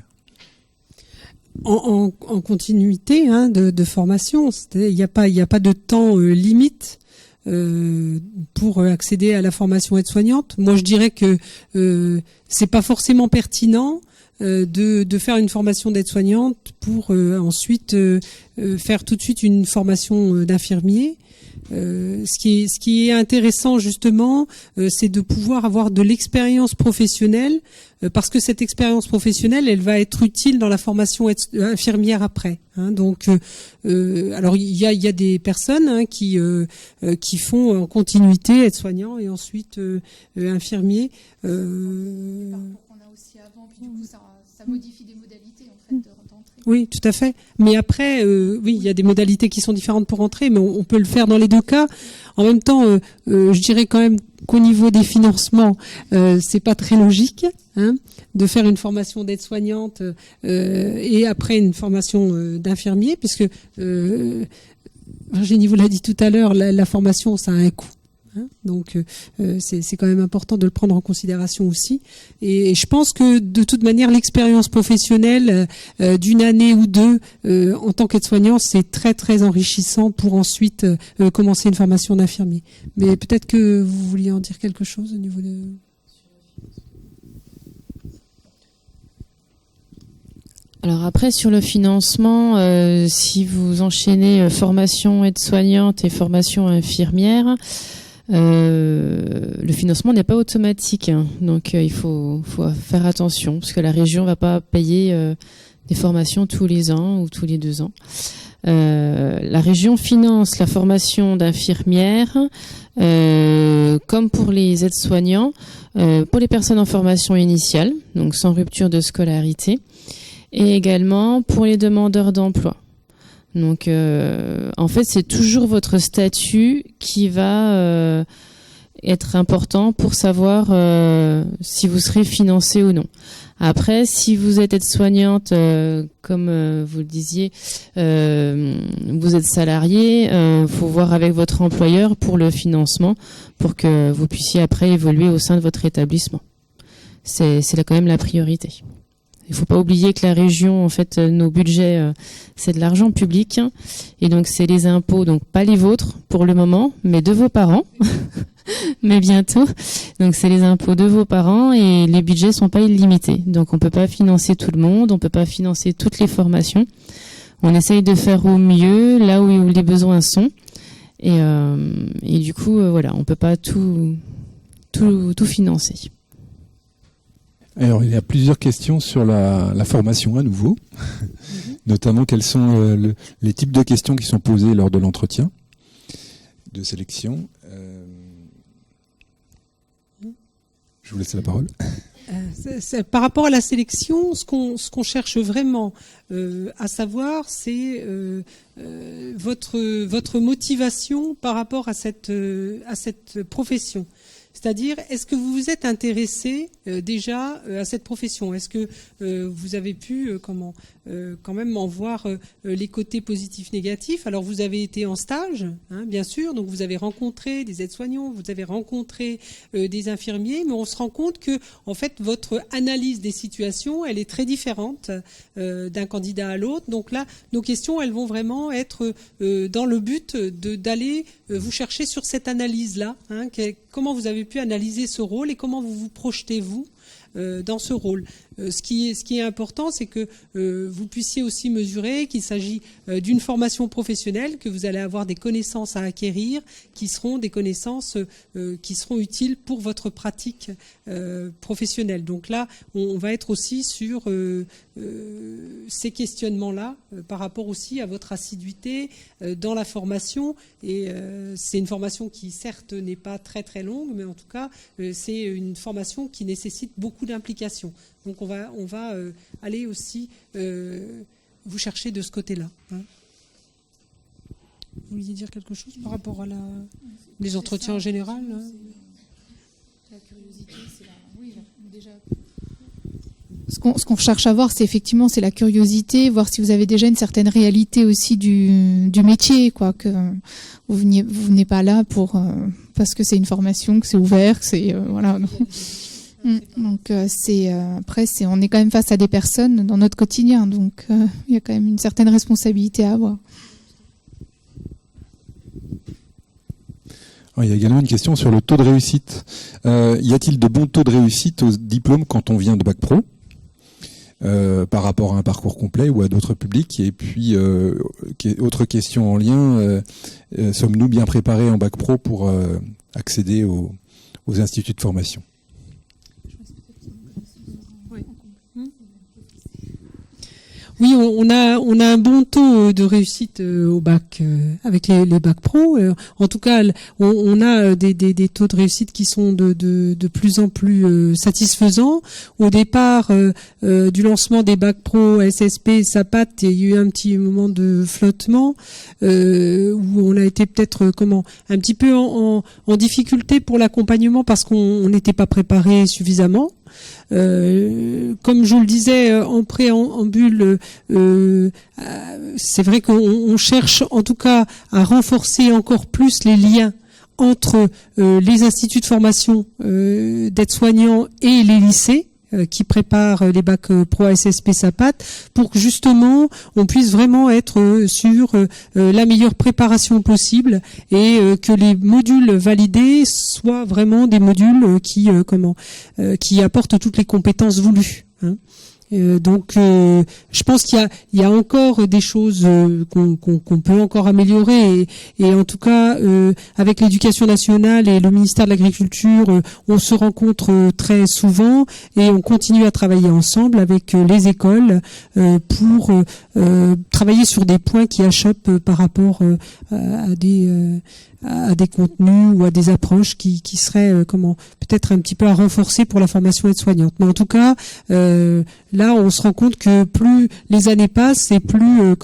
En continuité de formation, il n'y a pas de temps limite pour accéder à la formation aide-soignante. Moi, je dirais que c'est pas forcément pertinent de faire une formation d'aide-soignante pour ensuite faire tout de suite une formation d'infirmier. Ce qui est intéressant justement, c'est de pouvoir avoir de l'expérience professionnelle, parce que cette expérience professionnelle, elle va être utile dans la formation infirmière après. Donc, alors il y a des personnes qui font en continuité aide-soignant et ensuite infirmier. On a aussi avant, puis du coup ça modifie des modalités en fait d'entrée. Oui, tout à fait. Mais après, oui, il y a des modalités qui sont différentes pour entrer, mais on peut le faire dans les deux cas. En même temps, je dirais quand même qu'au niveau des financements, c'est pas très logique de faire une formation d'aide-soignante et après une formation d'infirmier, puisque Virginie vous l'a dit tout à l'heure, la formation, ça a un coût. Donc c'est quand même important de le prendre en considération aussi, et je pense que de toute manière l'expérience professionnelle d'une année ou deux en tant qu'aide-soignant, c'est très très enrichissant pour ensuite commencer une formation d'infirmier. Mais peut-être que vous vouliez en dire quelque chose au niveau de... Alors après, sur le financement, si vous enchaînez formation aide-soignante et formation infirmière, le financement n'est pas automatique, donc il faut faire attention, parce que la région va pas payer des formations tous les ans ou tous les 2 ans. La région finance la formation d'infirmière, comme pour les aides-soignants, pour les personnes en formation initiale, donc sans rupture de scolarité, et également pour les demandeurs d'emploi. Donc, en fait, c'est toujours votre statut qui va être important pour savoir si vous serez financé ou non. Après, si vous êtes aide-soignante, comme vous le disiez, vous êtes salarié, faut voir avec votre employeur pour le financement, pour que vous puissiez après évoluer au sein de votre établissement. C'est là quand même la priorité. Il faut pas oublier que la région, en fait, nos budgets, c'est de l'argent public, et donc c'est les impôts, donc pas les vôtres pour le moment, mais de vos parents, mais bientôt. Donc c'est les impôts de vos parents et les budgets sont pas illimités. Donc on peut pas financer tout le monde, on peut pas financer toutes les formations. On essaye de faire au mieux là où les besoins sont, et du coup, voilà, on peut pas tout financer. Alors, il y a plusieurs questions sur la formation à nouveau, notamment quels sont les types de questions qui sont posées lors de l'entretien de sélection. Je vous laisse la parole. Par rapport à la sélection, ce qu'on cherche vraiment à savoir, c'est votre motivation par rapport à cette profession. C'est-à-dire, est-ce que vous vous êtes intéressé déjà à cette profession? Est-ce que vous avez pu quand même en voir les côtés positifs, négatifs? Alors, vous avez été en stage, hein, bien sûr, donc vous avez rencontré des aides-soignants, vous avez rencontré des infirmiers, mais on se rend compte que, en fait, votre analyse des situations, elle est très différente d'un candidat à l'autre. Donc là, nos questions, elles vont vraiment être dans le but d'aller vous chercher sur cette analyse-là. Hein, comment vous avez pu analyser ce rôle et comment vous vous projetez-vous dans ce rôle. Ce qui est important, c'est que vous puissiez aussi mesurer qu'il s'agit d'une formation professionnelle, que vous allez avoir des connaissances à acquérir, qui seront des connaissances qui seront utiles pour votre pratique professionnelle. Donc là, on va être aussi sur ces questionnements-là par rapport aussi à votre assiduité dans la formation. Et c'est une formation qui, certes, n'est pas très très longue, mais en tout cas, c'est une formation qui nécessite beaucoup d'implication. Donc on va aller aussi vous chercher de ce côté-là. Hein. Vous vouliez dire quelque chose par rapport à les entretiens en général, hein? La curiosité, c'est oui, déjà. Ce qu'on cherche à voir, c'est effectivement la curiosité, voir si vous avez déjà une certaine réalité aussi du métier, quoi, que vous venez pas là parce que c'est une formation, que c'est ouvert, que c'est voilà. Donc après on est quand même face à des personnes dans notre quotidien, donc il y a quand même une certaine responsabilité à avoir. Il y a également une question sur le taux de réussite. Y a-t-il de bons taux de réussite au diplôme quand on vient de Bac Pro par rapport à un parcours complet ou à d'autres publics? Et puis, autre question en lien, sommes-nous bien préparés en Bac Pro pour accéder aux instituts de formation? Oui, on a un bon taux de réussite au bac avec les bacs pro. En tout cas, on a des taux de réussite qui sont de plus en plus satisfaisants. Au départ du lancement des bacs pro SSP SAPAT, il y a eu un petit moment de flottement où on a été peut-être un petit peu en difficulté pour l'accompagnement parce qu'on n'était pas préparé suffisamment. Comme je le disais en préambule, c'est vrai qu'on cherche en tout cas à renforcer encore plus les liens entre les instituts de formation d'aides-soignants et les lycées qui préparent les bacs pro SSP SAPAT pour que justement on puisse vraiment être sur la meilleure préparation possible et que les modules validés soient vraiment des modules qui apportent toutes les compétences voulues. Hein. Donc, je pense qu'il y a encore des choses qu'on peut encore améliorer et en tout cas, avec l'Éducation nationale et le ministère de l'Agriculture, on se rencontre très souvent et on continue à travailler ensemble avec les écoles pour travailler sur des points qui achoppent par rapport à des contenus ou à des approches qui seraient peut-être un petit peu à renforcer pour la formation aide-soignante. Mais en tout cas, là, on se rend compte que plus les années passent et plus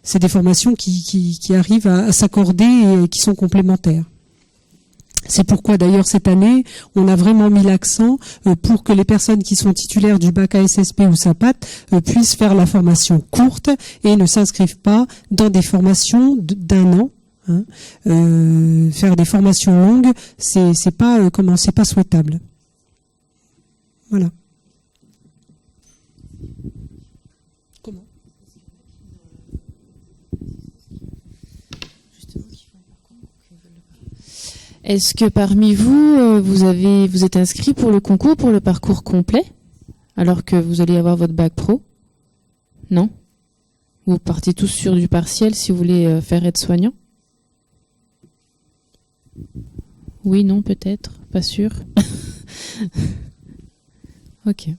c'est des formations qui arrivent à s'accorder et qui sont complémentaires. C'est pourquoi d'ailleurs cette année, on a vraiment mis l'accent pour que les personnes qui sont titulaires du bac ASSP ou SAPAT puissent faire la formation courte et ne s'inscrivent pas dans des formations d'1 an. Hein. Faire des formations longues, c'est pas souhaitable. Voilà. Comment? Est-ce que parmi vous, vous êtes inscrit pour le concours, pour le parcours complet, alors que vous allez avoir votre bac pro? Non? Vous partez tous sur du partiel si vous voulez faire aide-soignant? Oui, non, peut-être, pas sûr. Ok.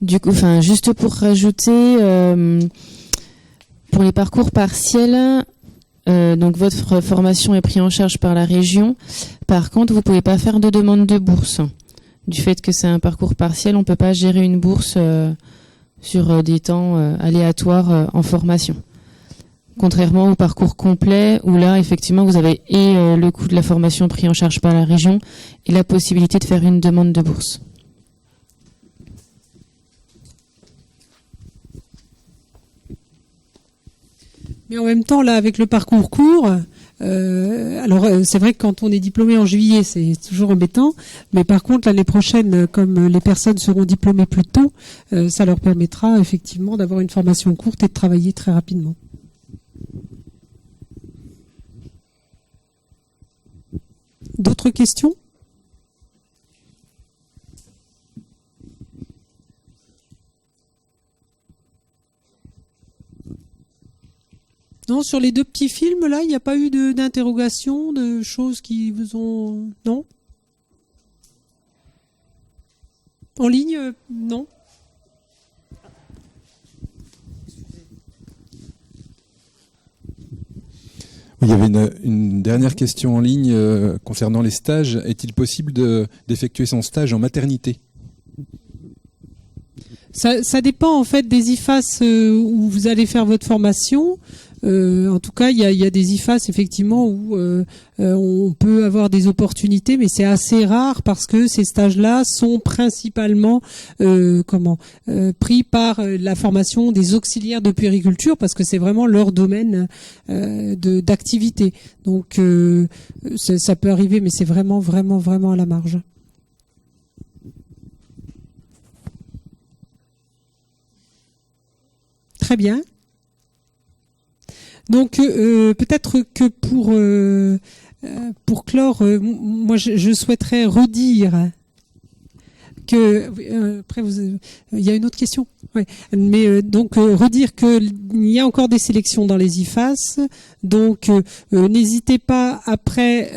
Du coup, juste pour rajouter, pour les parcours partiels, donc votre formation est prise en charge par la région. Par contre, vous pouvez pas faire de demande de bourse. Du fait que c'est un parcours partiel, on peut pas gérer une bourse sur des temps aléatoires en formation. Contrairement au parcours complet, où là, effectivement, vous avez le coût de la formation pris en charge par la région et la possibilité de faire une demande de bourse. Mais en même temps, là, avec le parcours court, c'est vrai que quand on est diplômé en juillet, c'est toujours embêtant. Mais par contre, l'année prochaine, comme les personnes seront diplômées plus tôt, ça leur permettra effectivement d'avoir une formation courte et de travailler très rapidement. D'autres questions ? Non, sur les 2 petits films, là, il n'y a pas eu d'interrogation, de choses qui vous ont... Non ? En ligne, non ? Il y avait une dernière question en ligne concernant les stages. Est-il possible d'effectuer son stage en maternité ? Ça dépend en fait des IFAS où vous allez faire votre formation. En tout cas, il y a des IFAS effectivement où on peut avoir des opportunités, mais c'est assez rare parce que ces stages-là sont principalement pris par la formation des auxiliaires de puériculture parce que c'est vraiment leur domaine d'activité. Donc ça peut arriver, mais c'est vraiment à la marge. Très bien. Donc peut-être que pour clore, moi je souhaiterais redire que après il y a une autre question. Ouais. Mais donc redire que il y a encore des sélections dans les IFAS. Donc n'hésitez pas après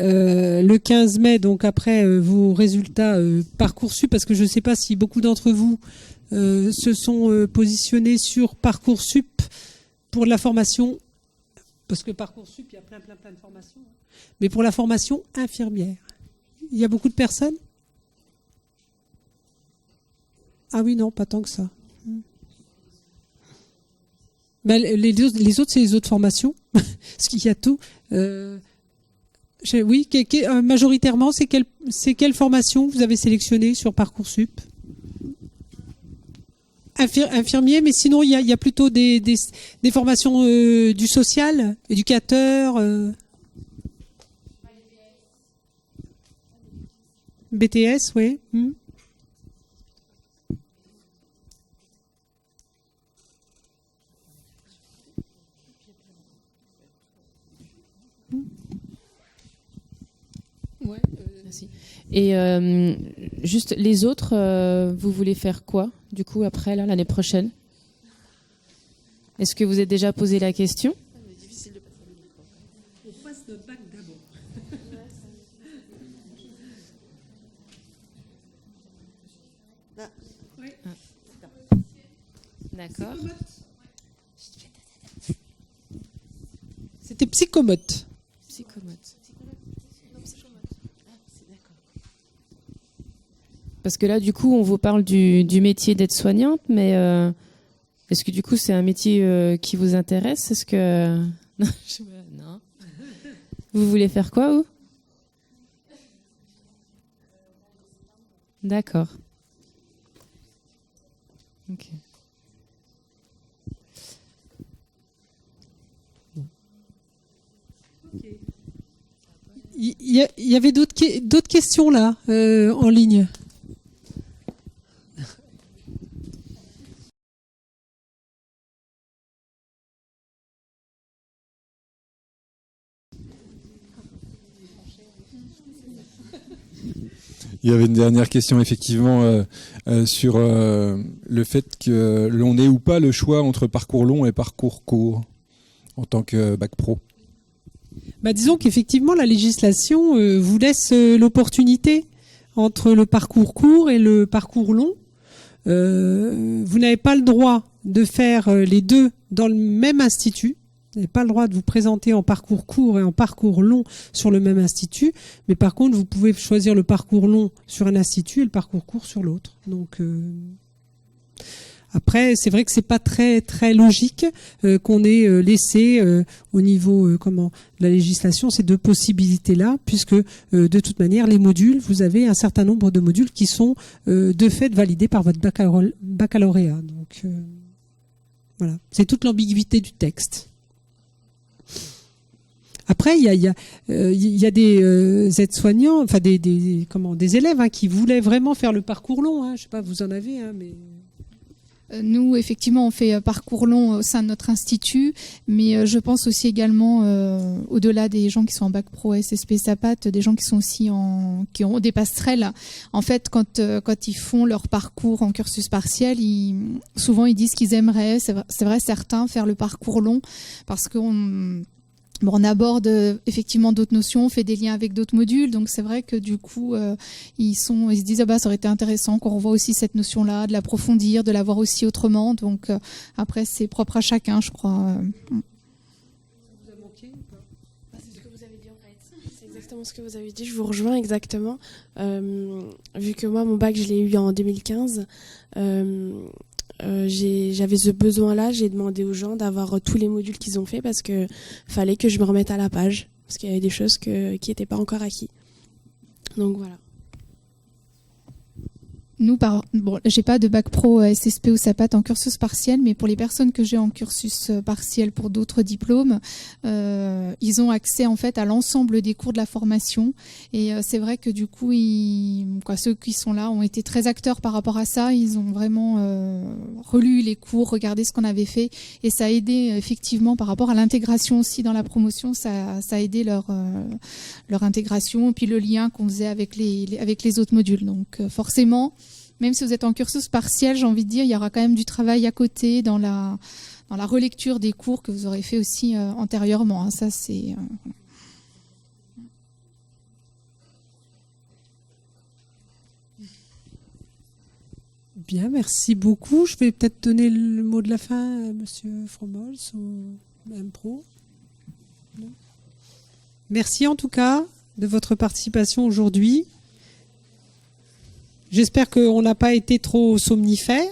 le 15 mai, donc après vos résultats Parcoursup, parce que je ne sais pas si beaucoup d'entre vous se sont positionnés sur Parcoursup pour la formation, parce que Parcoursup, il y a plein de formations, mais pour la formation infirmière. Il y a beaucoup de personnes ? Ah oui, non, pas tant que ça. Ben, les autres, c'est les autres formations, parce qu'il y a tout. Oui, majoritairement, c'est quelle formation vous avez sélectionné sur Parcoursup ? Infirmier, mais sinon il y a plutôt des formations du social, éducateur, BTS, oui. Ouais, merci. Et juste les autres, vous voulez faire quoi du coup après l'année prochaine? Est-ce que vous êtes déjà posé la question? On passe notre bac d'abord. D'accord. C'était psychomote. Parce que là, du coup, on vous parle du métier d'aide-soignante, mais est-ce que du coup, c'est un métier qui vous intéresse? Est-ce que non. Vous voulez faire quoi, vous? D'accord. Ok. Il y avait d'autres questions là en ligne. Il y avait une dernière question effectivement sur le fait que l'on ait ou pas le choix entre parcours long et parcours court en tant que bac pro. Disons qu'effectivement la législation vous laisse l'opportunité entre le parcours court et le parcours long. Vous n'avez pas le droit de faire les deux dans le même institut. Vous n'avez pas le droit de vous présenter en parcours court et en parcours long sur le même institut, mais par contre, vous pouvez choisir le parcours long sur un institut et le parcours court sur l'autre. Donc, après, c'est vrai que c'est pas très très logique qu'on ait laissé au niveau de la législation ces deux possibilités-là, puisque de toute manière, les modules, vous avez un certain nombre de modules qui sont de fait validés par votre baccalauréat. Donc, voilà, c'est toute l'ambiguïté du texte. Après, il y a des aides-soignants, enfin des élèves qui voulaient vraiment faire le parcours long. Je sais pas, vous en avez, mais nous, effectivement, on fait parcours long au sein de notre institut, mais je pense aussi également, au-delà des gens qui sont en bac pro SSP SAPAT, des gens qui sont aussi qui ont des passerelles. En fait, quand ils font leur parcours en cursus partiel, souvent ils disent qu'ils aimeraient, c'est vrai, certains faire le parcours long parce qu'on aborde effectivement d'autres notions, on fait des liens avec d'autres modules, donc c'est vrai que du coup ils se disent ça aurait été intéressant qu'on revoie aussi cette notion-là, de l'approfondir, de la voir aussi autrement. Donc après c'est propre à chacun, je crois. C'est ce que vous avez dit en fait. C'est exactement ce que vous avez dit. Je vous rejoins exactement. Vu que moi mon bac je l'ai eu en 2015. J'avais ce besoin-là, j'ai demandé aux gens d'avoir tous les modules qu'ils ont fait parce que fallait que je me remette à la page parce qu'il y avait des choses qui n'étaient pas encore acquis. Donc voilà. Nous, j'ai pas de bac pro SSP ou SAPAT en cursus partiel, mais pour les personnes que j'ai en cursus partiel pour d'autres diplômes, ils ont accès en fait à l'ensemble des cours de la formation. Et c'est vrai que du coup, ceux qui sont là ont été très acteurs par rapport à ça. Ils ont vraiment relu les cours, regardé ce qu'on avait fait, et ça a aidé effectivement par rapport à l'intégration aussi dans la promotion. Ça a aidé leur intégration, et puis le lien qu'on faisait avec les autres modules. Donc forcément. Même si vous êtes en cursus partiel, j'ai envie de dire, il y aura quand même du travail à côté dans la relecture des cours que vous aurez fait aussi antérieurement. Ça, c'est... Bien, merci beaucoup. Je vais peut-être donner le mot de la fin à Monsieur Fromols ou Mme Pro. Non. Merci en tout cas de votre participation aujourd'hui. J'espère qu'on n'a pas été trop somnifère.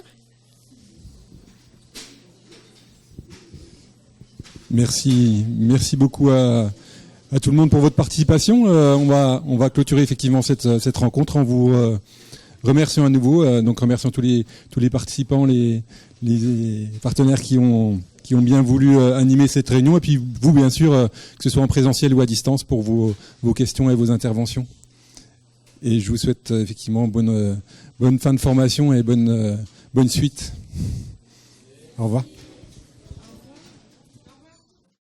Merci beaucoup à tout le monde pour votre participation. On va clôturer effectivement cette rencontre en vous remerciant à nouveau. Donc remerciant tous les participants, les partenaires qui ont bien voulu animer cette réunion, et puis vous bien sûr, que ce soit en présentiel ou à distance, pour vos questions et vos interventions. Et je vous souhaite effectivement bonne fin de formation et bonne suite. Au revoir.